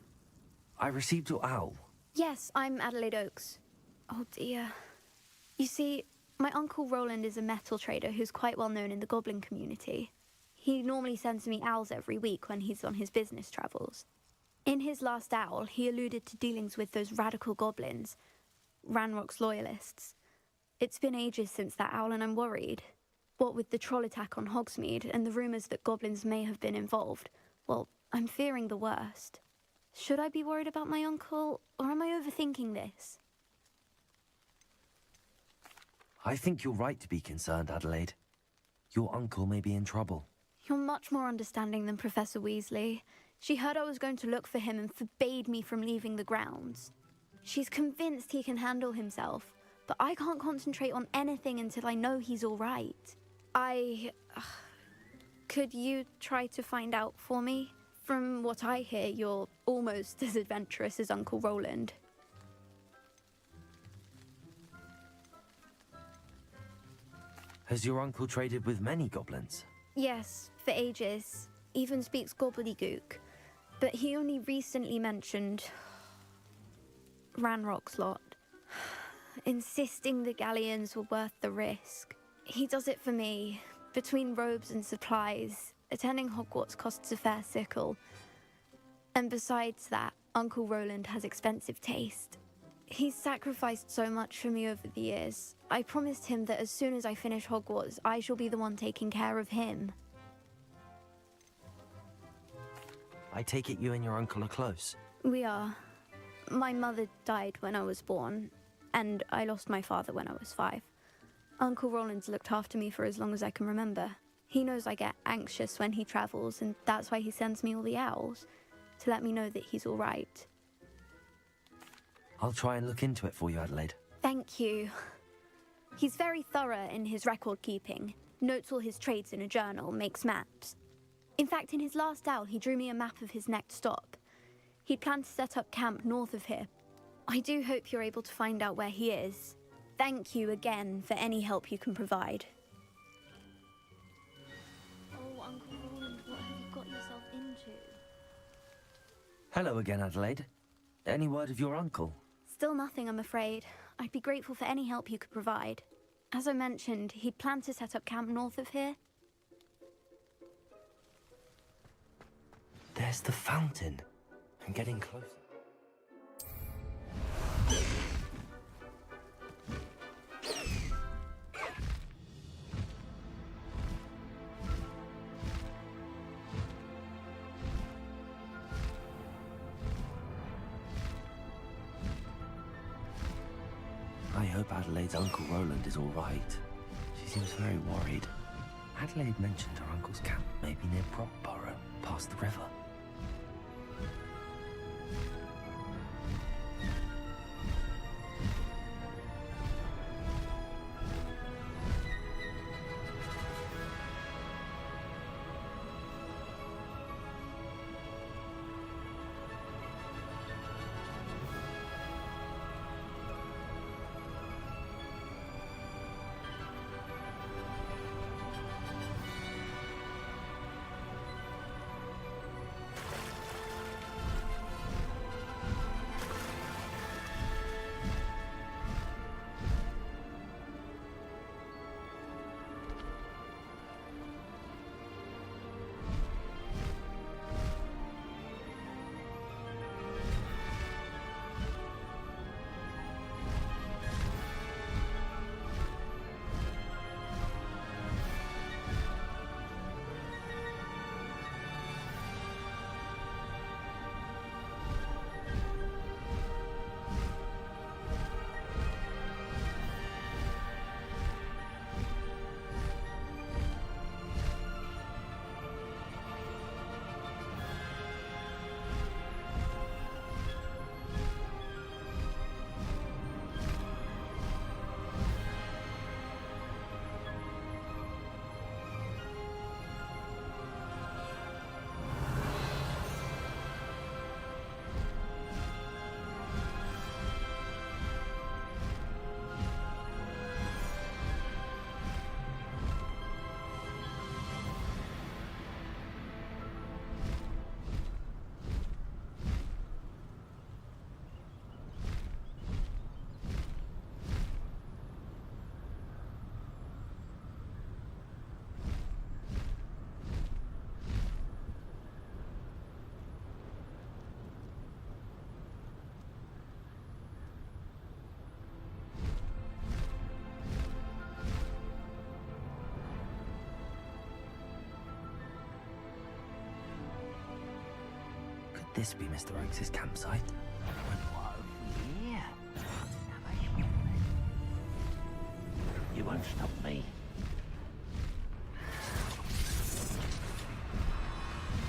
S2: I received your owl.
S4: Yes, I'm Adelaide Oaks. Oh dear. You see, my Uncle Roland is a metal trader who's quite well known in the goblin community. He normally sends me owls every week when he's on his business travels. In his last owl, he alluded to dealings with those radical goblins, Ranrock's loyalists. It's been ages since that owl and I'm worried. What with the troll attack on Hogsmeade and the rumours that goblins may have been involved, well, I'm fearing the worst. Should I be worried about my uncle, or am I overthinking this?
S2: I think you're right to be concerned, Adelaide. Your uncle may be in trouble.
S4: You're much more understanding than Professor Weasley. She heard I was going to look for him and forbade me from leaving the grounds. She's convinced he can handle himself, but I can't concentrate on anything until I know he's all right. Could you try to find out for me? From what I hear, you're almost as adventurous as Uncle Roland.
S2: Has your uncle traded with many goblins?
S4: Yes, for ages. Even speaks gobbledygook. But he only recently mentioned Ranrock's lot, insisting the galleons were worth the risk. He does it for me. Between robes and supplies, attending Hogwarts costs a fair sickle. And besides that, Uncle Roland has expensive taste. He's sacrificed so much for me over the years. I promised him that as soon as I finish Hogwarts, I shall be the one taking care of him.
S2: I take it you and your uncle are close.
S4: We are. My mother died when I was born, and I lost my father when I was 5. Uncle Roland's looked after me for as long as I can remember. He knows I get anxious when he travels, and that's why he sends me all the owls, to let me know that he's all right.
S2: I'll try and look into it for you, Adelaide.
S4: Thank you. He's very thorough in his record keeping, notes all his trades in a journal, makes maps. In fact, in his last owl, he drew me a map of his next stop. He'd planned to set up camp north of here. I do hope you're able to find out where he is. Thank you again for any help you can provide. Oh, Uncle Roland, what have you got yourself into?
S2: Hello again, Adelaide. Any word of your uncle?
S4: Still nothing, I'm afraid. I'd be grateful for any help you could provide. As I mentioned, he'd planned to set up camp north of here.
S2: There's the fountain. I'm getting closer. I hope Adelaide's Uncle Roland is all right. She seems very worried. Adelaide mentioned her uncle's camp may be near Brockborough, past the river. this be Mr. Oakes' campsite?
S10: You won't stop me.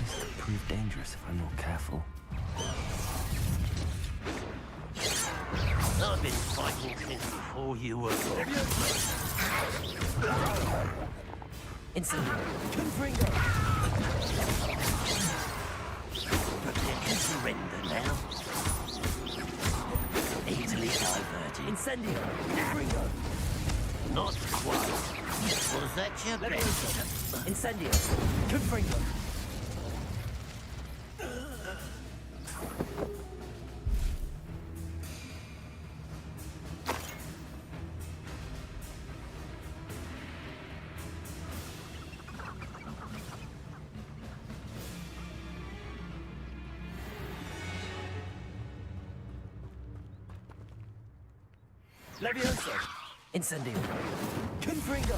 S2: This could prove dangerous if I'm not careful.
S10: I've been fighting since before you were born.
S2: Incendio!
S10: Confringo! You can surrender now. Easily diverted.
S2: Incendio!
S10: Confringo! Not quite. Was that your best?
S2: Incendio! Confringo!
S15: Levioso!
S2: Incendio!
S15: Confringo!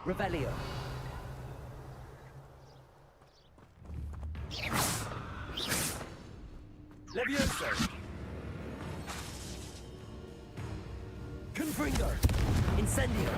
S2: Revelio!
S15: Levioso! Confringo!
S2: Incendio!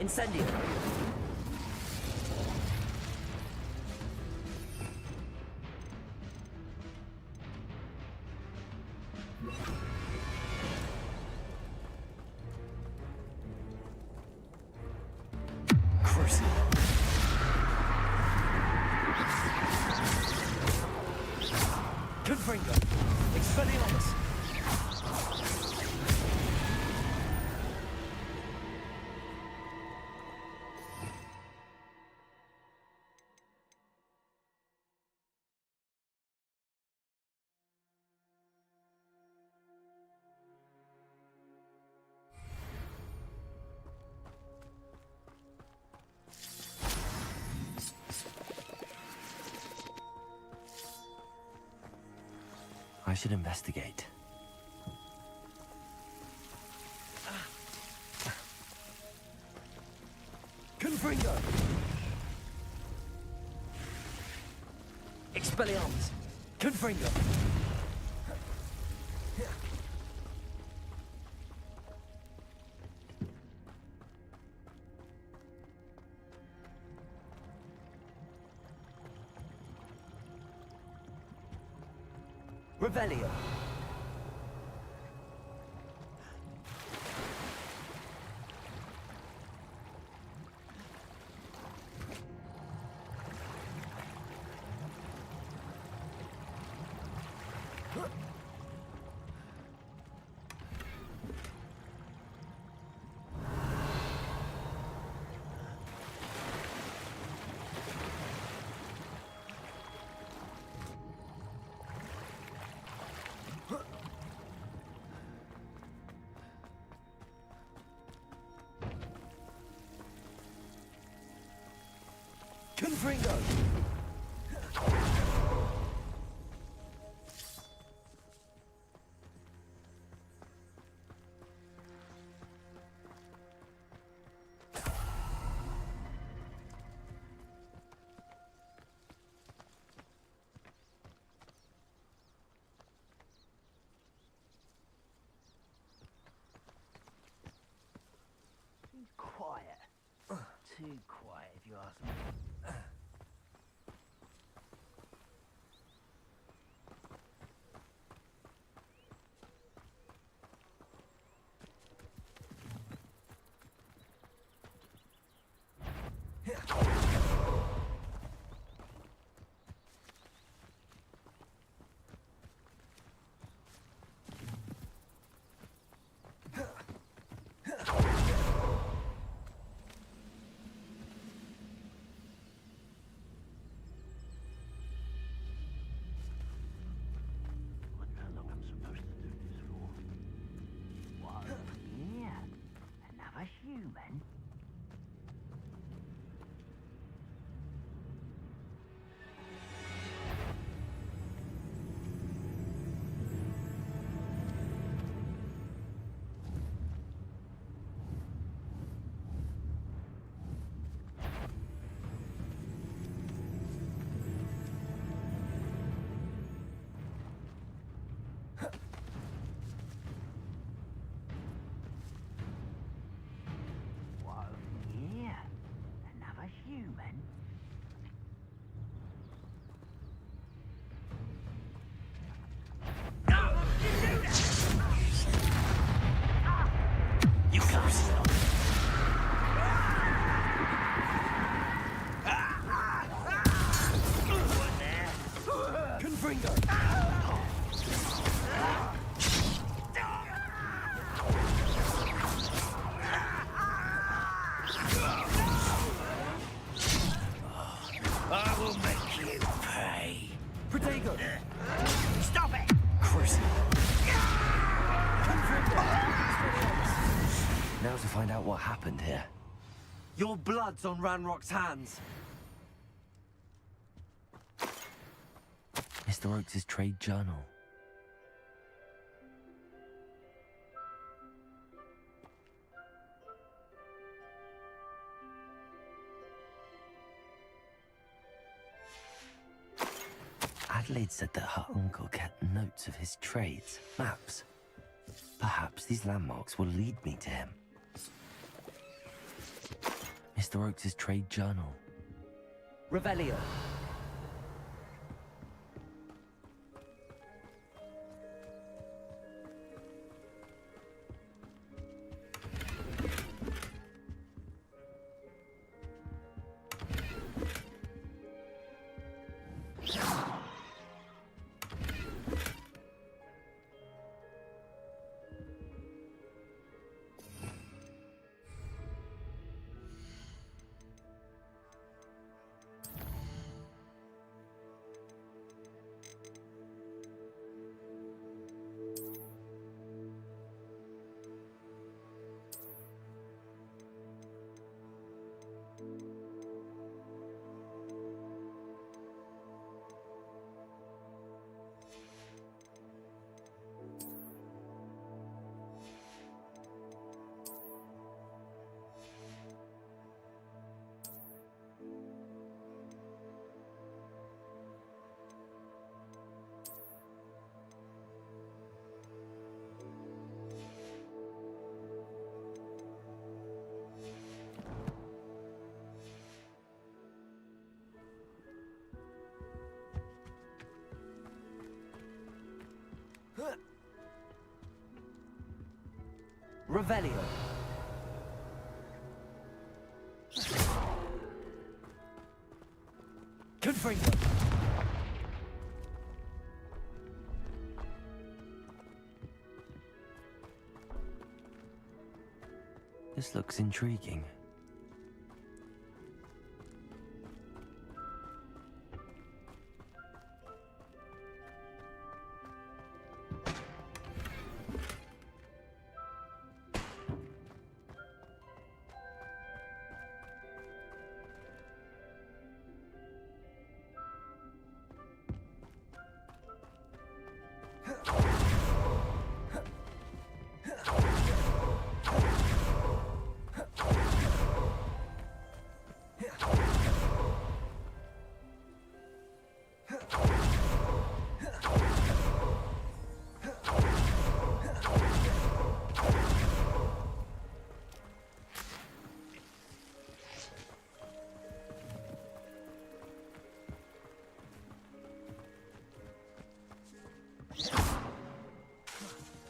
S2: Incendio!
S15: Crucible! Confringo! Expelliarmus!
S2: I should investigate.
S15: Confringo!
S2: Expelliarmus!
S15: Confringo!
S2: Revelio!
S15: Confringo!
S10: Quiet. Too quiet, if you ask me.
S15: Protego!
S12: Stop it!
S15: Cruising.
S2: Now to find out what happened here. Your blood's on Ranrock's hands. Mr. Oakes' trade journal. Adelaide said that her uncle kept notes of his trades, maps. Perhaps these landmarks will lead me to him. Mr. Oakes' trade journal.
S16: Revelio. Revelio.
S15: Confringo.
S2: This looks intriguing.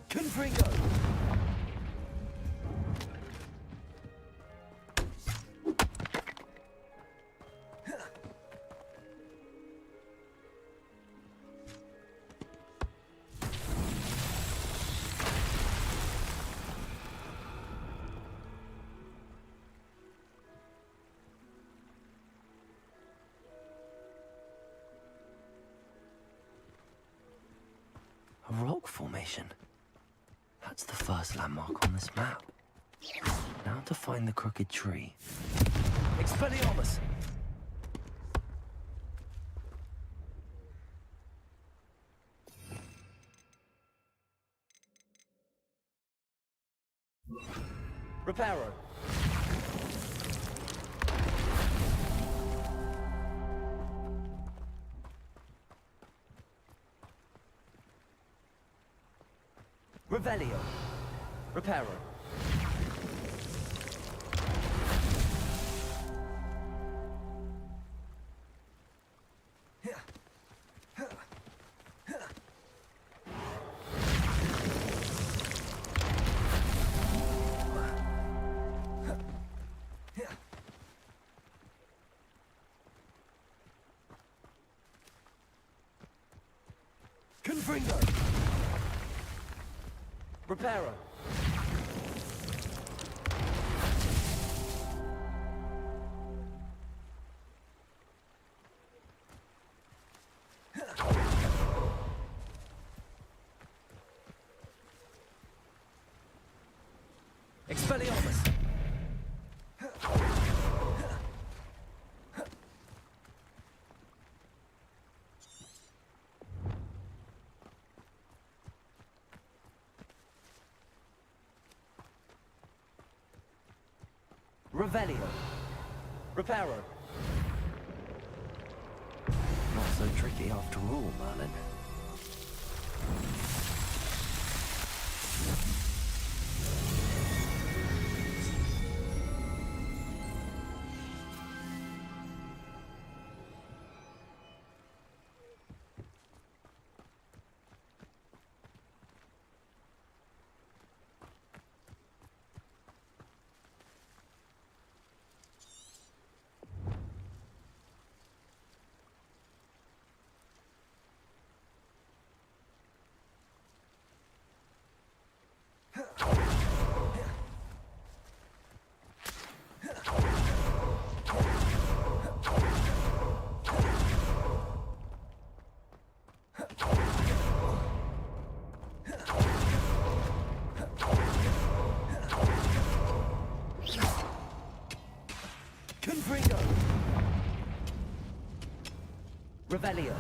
S15: Confringo.
S2: A rock formation. That's the first landmark on this map. Now to find the crooked tree.
S15: Expelliarmus.
S16: Reparo. Revelio. Reparo.
S15: Confringo.
S16: Reparo.
S15: Revelio. Reparo.
S2: Not so tricky after all, Merlin.
S15: Confringo. Revelio.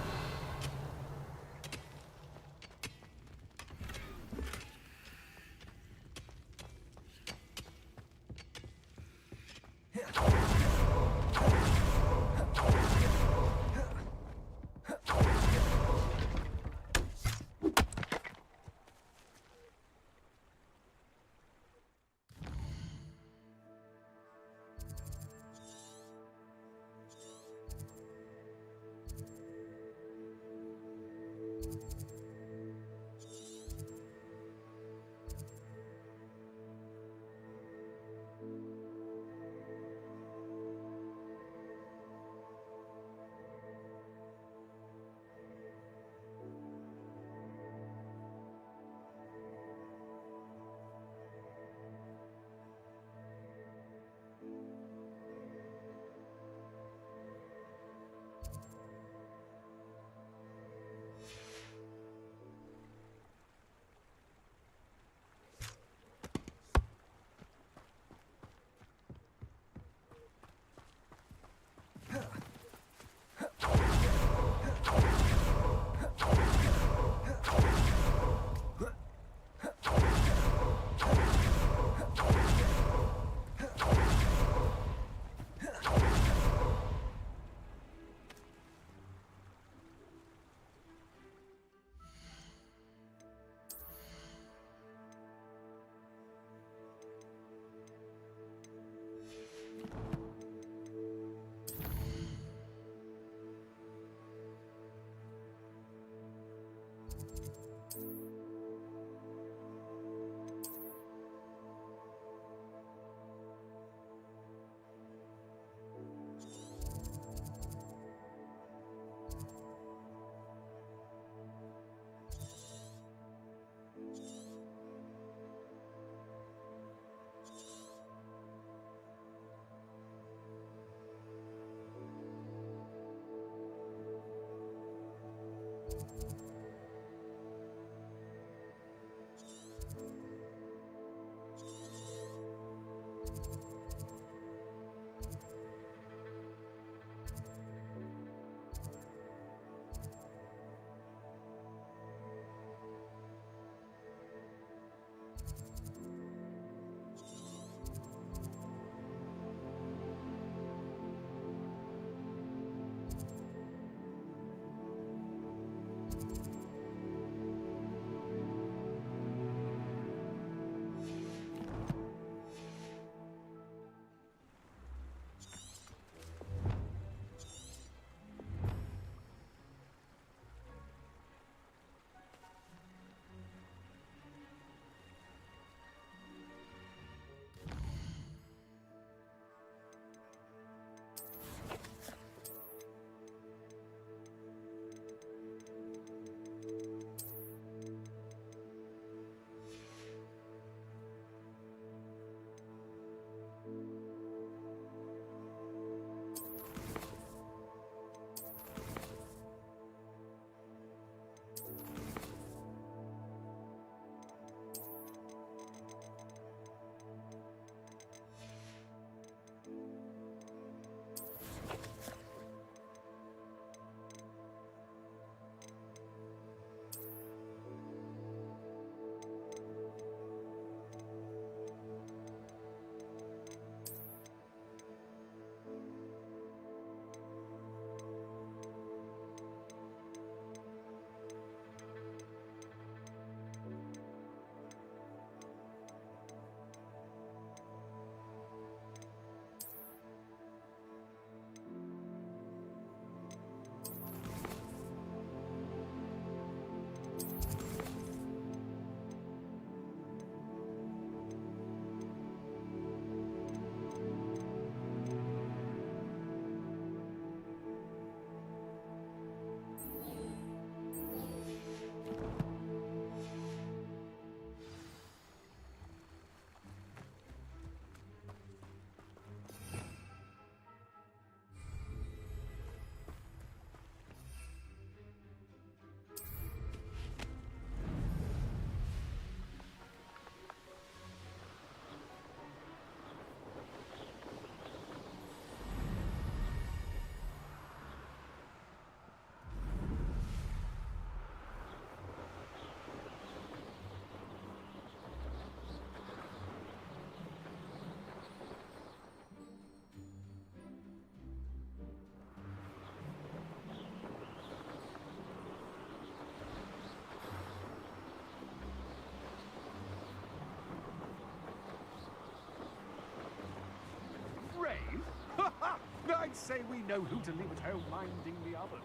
S17: I'd say we know who to leave at home minding the oven.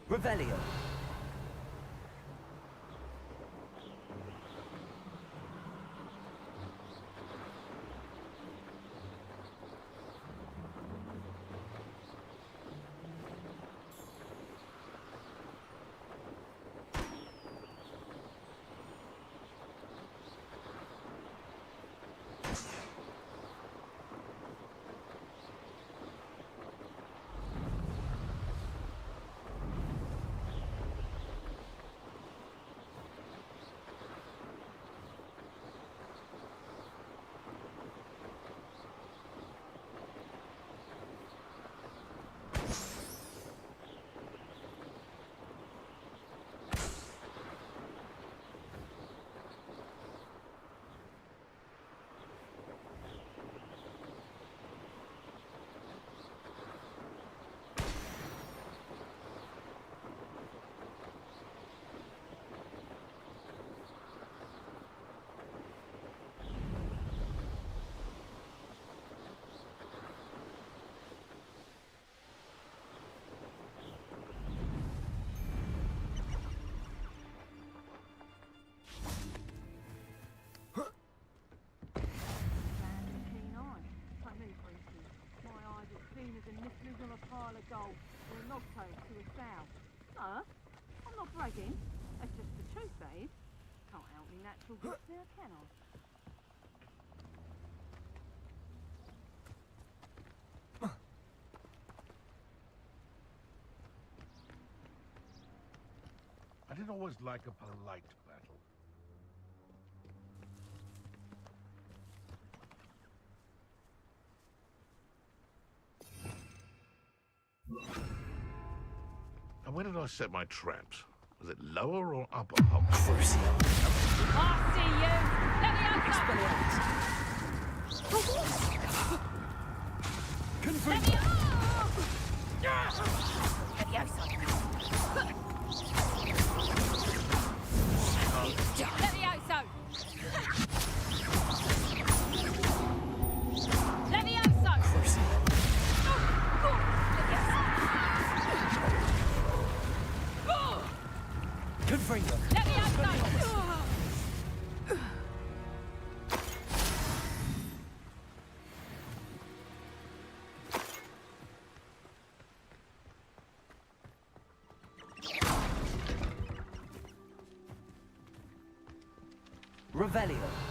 S15: Revelio.
S18: On a pile of gold or a log post to a sow. No, I'm not bragging. That's just the truth, that is. Can't help me natural gifts there, can I?
S17: I didn't always like a polite battle. And where did I set my traps? Was it lower or upper Hogwarts?
S3: I see you! Let me
S15: Revelio.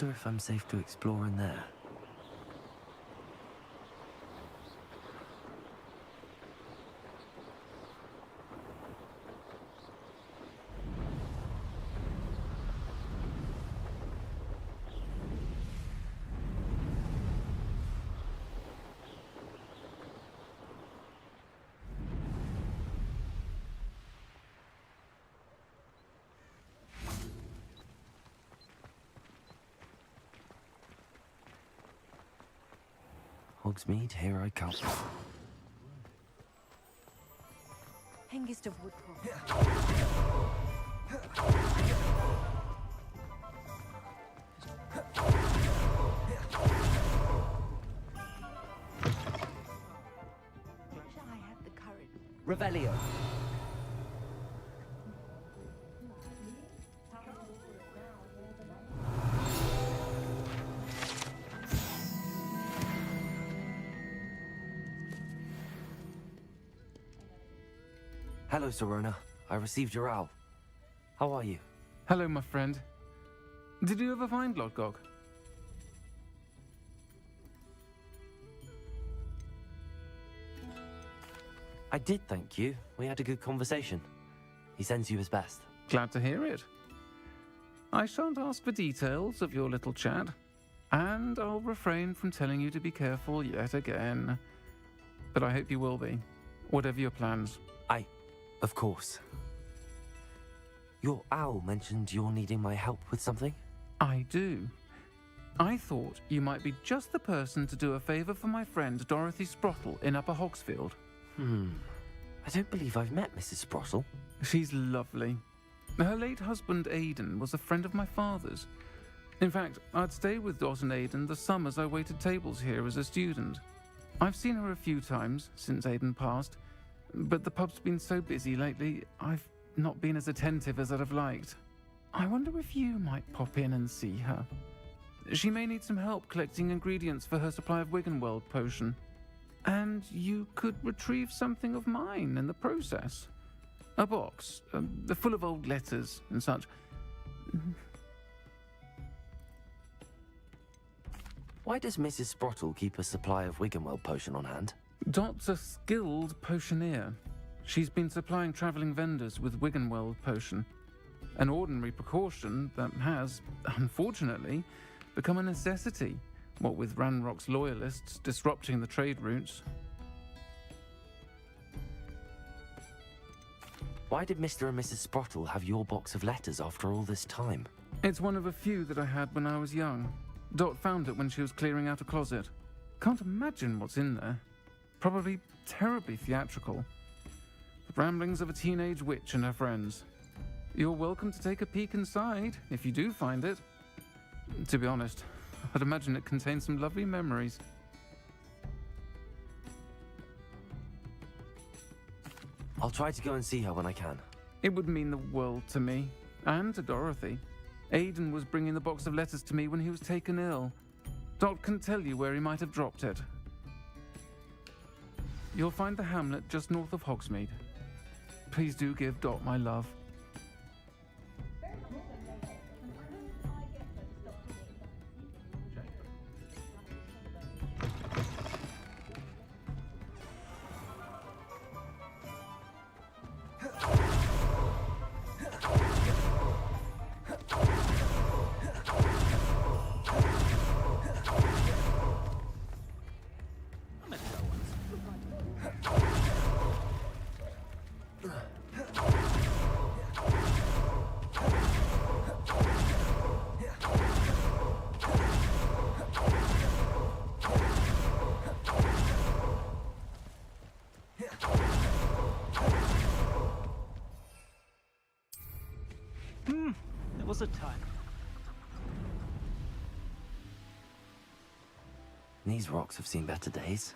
S2: Wonder if I'm safe to explore in there. Hogsmeade, here I come.
S12: Hengist of Woodcroft. Wish I had the courage.
S15: Revelio.
S2: Hello, Serona. I received your owl. How are you?
S19: Hello, my friend. Did you ever find Lodgok?
S2: I did, thank you. We had a good conversation. He sends you his best.
S19: Glad to hear it. I shan't ask for details of your little chat, and I'll refrain from telling you to be careful yet again. But I hope you will be, whatever your plans.
S2: Of course. Your owl mentioned you're needing my help with something?
S19: I do. I thought you might be just the person to do a favour for my friend Dorothy Sprottle in Upper Hogsfield.
S2: I don't believe I've met Mrs. Sprottle.
S19: She's lovely. Her late husband Aidan was a friend of my father's. In fact, I'd stay with Dot and Aidan the summers I waited tables here as a student. I've seen her a few times since Aidan passed, but the pub's been so busy lately, I've not been as attentive as I'd have liked. I wonder if you might pop in and see her. She may need some help collecting ingredients for her supply of Wiggenweld potion. And you could retrieve something of mine in the process. A box, full of old letters and such.
S2: Why does Mrs. Sprottle keep a supply of Wiggenweld potion on hand?
S19: Dot's a skilled potioneer. She's been supplying travelling vendors with Wiggenweld potion. An ordinary precaution that has, unfortunately, become a necessity, what with Ranrock's loyalists disrupting the trade routes.
S2: Why did Mr. and Mrs. Sprottle have your box of letters after all this time?
S19: It's one of a few that I had when I was young. Dot found it when she was clearing out a closet. Can't imagine what's in there. Probably terribly theatrical. The ramblings of a teenage witch and her friends. You're welcome to take a peek inside, if you do find it. To be honest, I'd imagine it contains some lovely memories.
S2: I'll try to go and see her when I can.
S19: It would mean the world to me, and to Dorothy. Aidan was bringing the box of letters to me when he was taken ill. Dot can tell you where he might have dropped it. You'll find the hamlet just north of Hogsmeade. Please do give Dot my love.
S6: There was a time.
S2: These rocks have seen better days.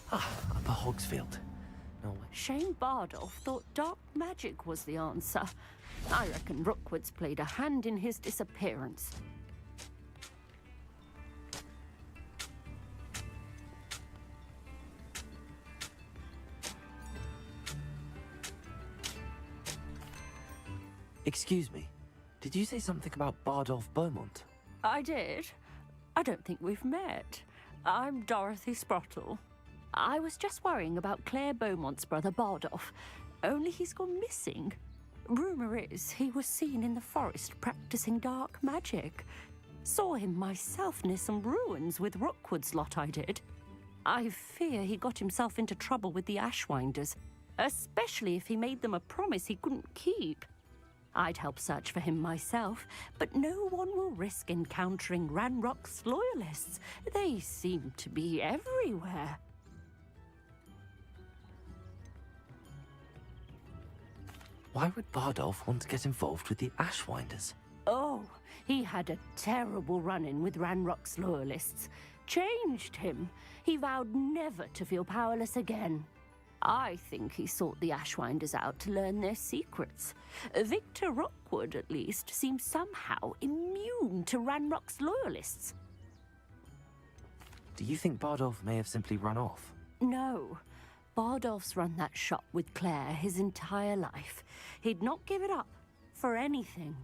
S2: Upper Hogsfield. No way.
S20: Shane Bardolph thought dark magic was the answer. I reckon Rookwood's played a hand in his disappearance.
S2: Excuse me. Did you say something about Bardolph Beaumont?
S20: I did. I don't think we've met. I'm Dorothy Sprottle. I was just worrying about Claire Beaumont's brother Bardolph, only he's gone missing. Rumour is he was seen in the forest practicing dark magic. Saw him myself near some ruins with Rookwood's lot I did. I fear he got himself into trouble with the Ashwinders, especially if he made them a promise he couldn't keep. I'd help search for him myself, but no one will risk encountering Ranrock's loyalists. They seem to be everywhere.
S2: Why would Bardolph want to get involved with the Ashwinders?
S20: Oh, he had a terrible run-in with Ranrock's loyalists. Changed him. He vowed never to feel powerless again. I think he sought the Ashwinders out to learn their secrets. Victor Rookwood, at least, seems somehow immune to Ranrock's loyalists.
S2: Do you think Bardolph may have simply run off?
S20: No. Bardolph's run that shop with Claire his entire life. He'd not give it up for anything.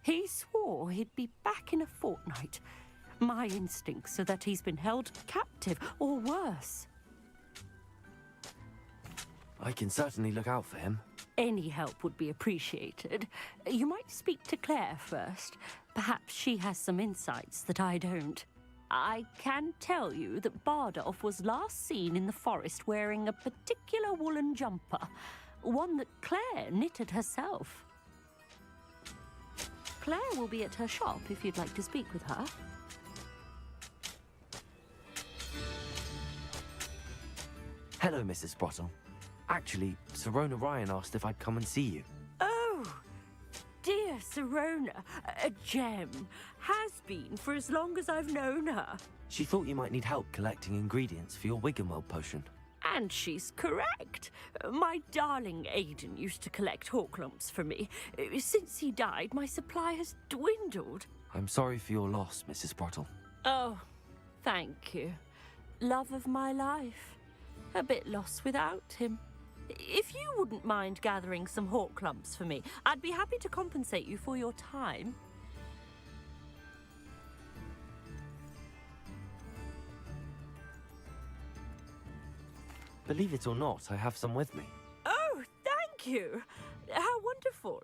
S20: He swore he'd be back in a fortnight. My instincts are that he's been held captive, or worse.
S2: I can certainly look out for him.
S20: Any help would be appreciated. You might speak to Claire first. Perhaps she has some insights that I don't. I can tell you that Bardolph was last seen in the forest wearing a particular woolen jumper, one that Claire knitted herself. Claire will be at her shop if you'd like to speak with her.
S2: Hello, Mrs. Sprottle. Actually, Sirona Ryan asked if I'd come and see you.
S20: Oh, dear Sirona, a gem. Has been for as long as I've known her.
S2: She thought you might need help collecting ingredients for your Wiggenweld potion.
S20: And she's correct. My darling Aiden used to collect hawk lumps for me. Since he died, my supply has dwindled.
S2: I'm sorry for your loss, Mrs. Sprottle.
S20: Oh, thank you. Love of my life. A bit lost without him. If you wouldn't mind gathering some hawk lumps for me, I'd be happy to compensate you for your time.
S2: Believe it or not, I have some with me.
S20: Oh, thank you. How wonderful.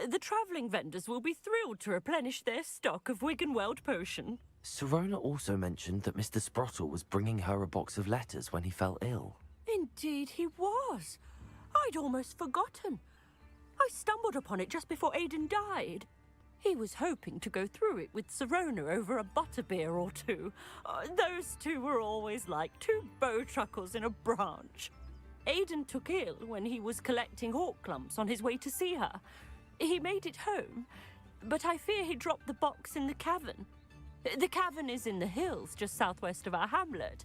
S20: The travelling vendors will be thrilled to replenish their stock of Wiggenweld potion.
S2: Sirona also mentioned that Mr. Sprottle was bringing her a box of letters when he fell ill.
S20: Indeed he was. I'd almost forgotten. I stumbled upon it just before Aiden died. He was hoping to go through it with Sirona over a butterbeer or two. Those two were always like two bowtruckles in a branch. Aiden took ill when he was collecting hawk lumps on his way to see her. He made it home, but I fear he dropped the box in the cavern. The cavern is in the hills just southwest of our hamlet.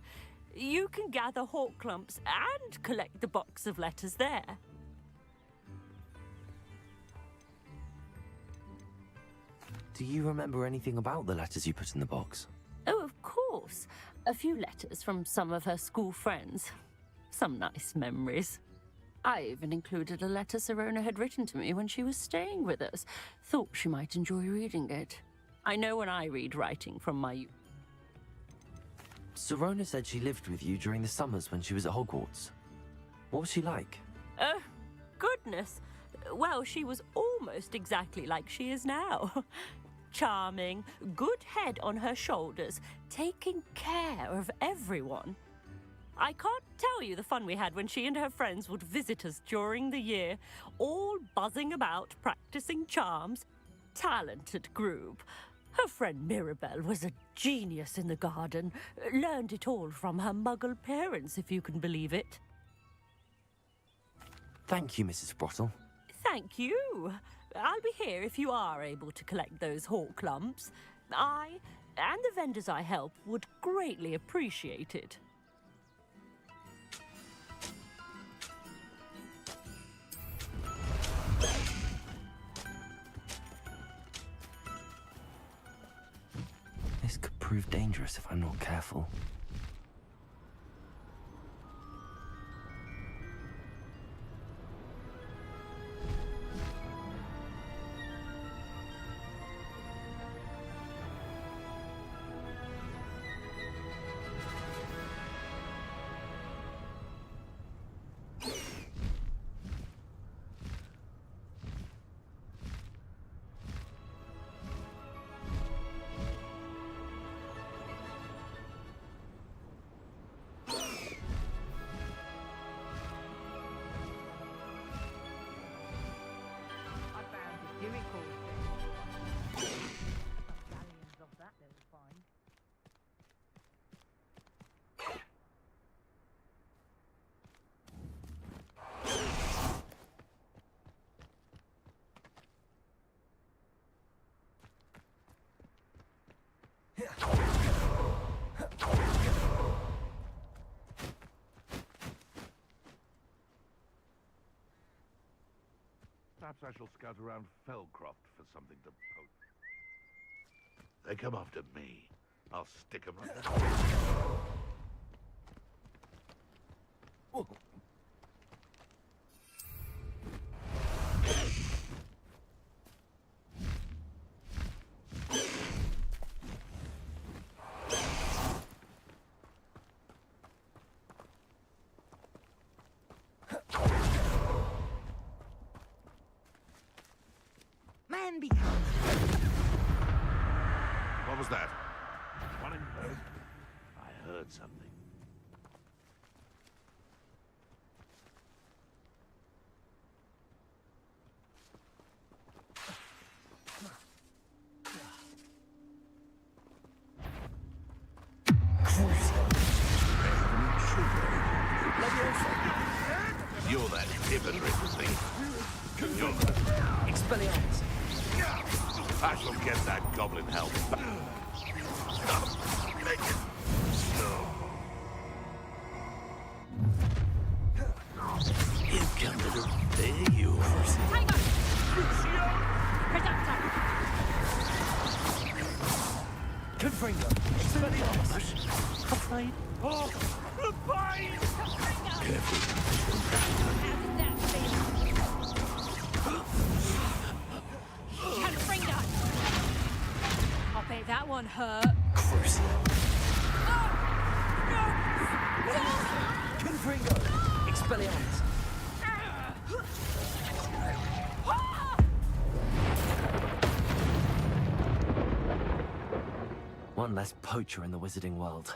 S20: You can gather hawk lumps and collect the box of letters there.
S2: Do you remember anything about the letters you put in the box?
S20: Oh, of course. A few letters from some of her school friends. Some nice memories. I even included a letter Sirona had written to me when she was staying with us. Thought she might enjoy reading it. I know when I read writing from my youth.
S2: Sirona said she lived with you during the summers when she was at Hogwarts. What was she like?
S20: Oh, goodness. Well, she was almost exactly like she is now. Charming, good head on her shoulders, taking care of everyone. I can't tell you the fun we had when she and her friends would visit us during the year, all buzzing about, practicing charms. Talented group. Her friend Mirabelle was a genius in the garden. Learned it all from her muggle parents, if you can believe it.
S2: Thank you, Mrs. Sprottle.
S20: Thank you. I'll be here if you are able to collect those hawk lumps. I, and the vendors I help, would greatly appreciate it.
S2: This could prove dangerous if I'm not careful.
S17: Perhaps I shall scout around Fellcroft for something to poke. They come after me. I'll stick 'em right there.
S12: Man becomes.
S17: What was that? One in both? I heard something. You're that hypocrite thing. You're
S15: Expelliarmus.
S17: I shall get that goblin help.
S10: You come to the you.
S3: Tiger! Predator!
S15: Confringo. Expelliarmus.
S10: Afraid?
S15: Oh, the pain!
S3: Confringo! I bet that one hurt.
S15: Confringo. Expelliarmus.
S2: One less poacher in the wizarding world.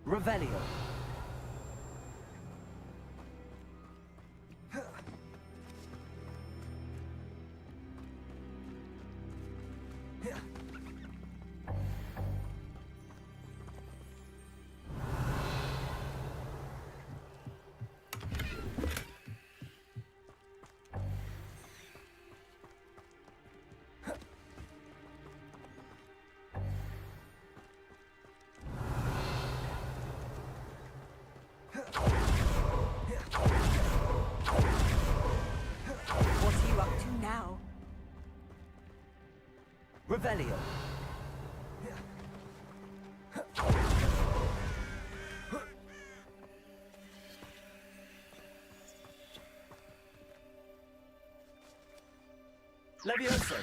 S15: Revelio. Revelio. Levioso.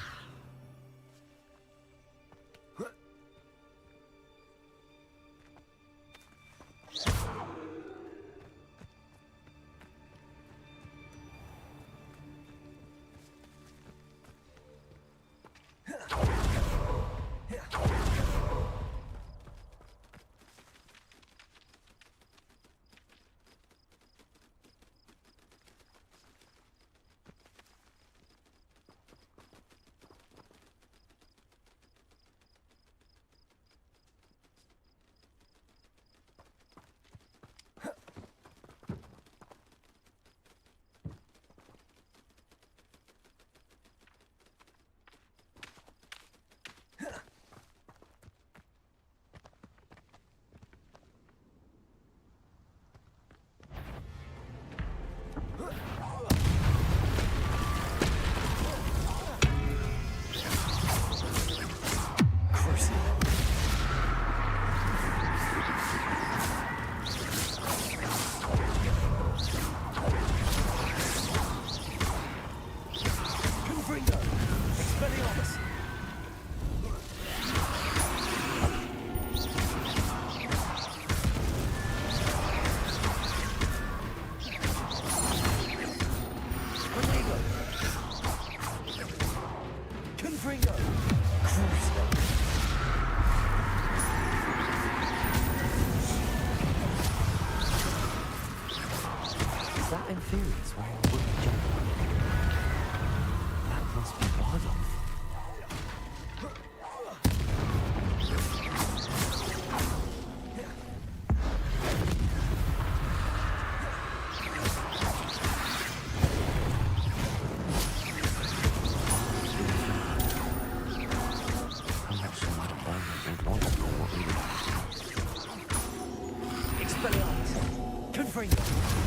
S15: Expelliarmus! Confringo! Crucible!
S2: Is that Inferior's wearing a wooden jumper? That must be wildlife. I'm actually not a bone monster or what we
S15: Expelliarmus! Confringo!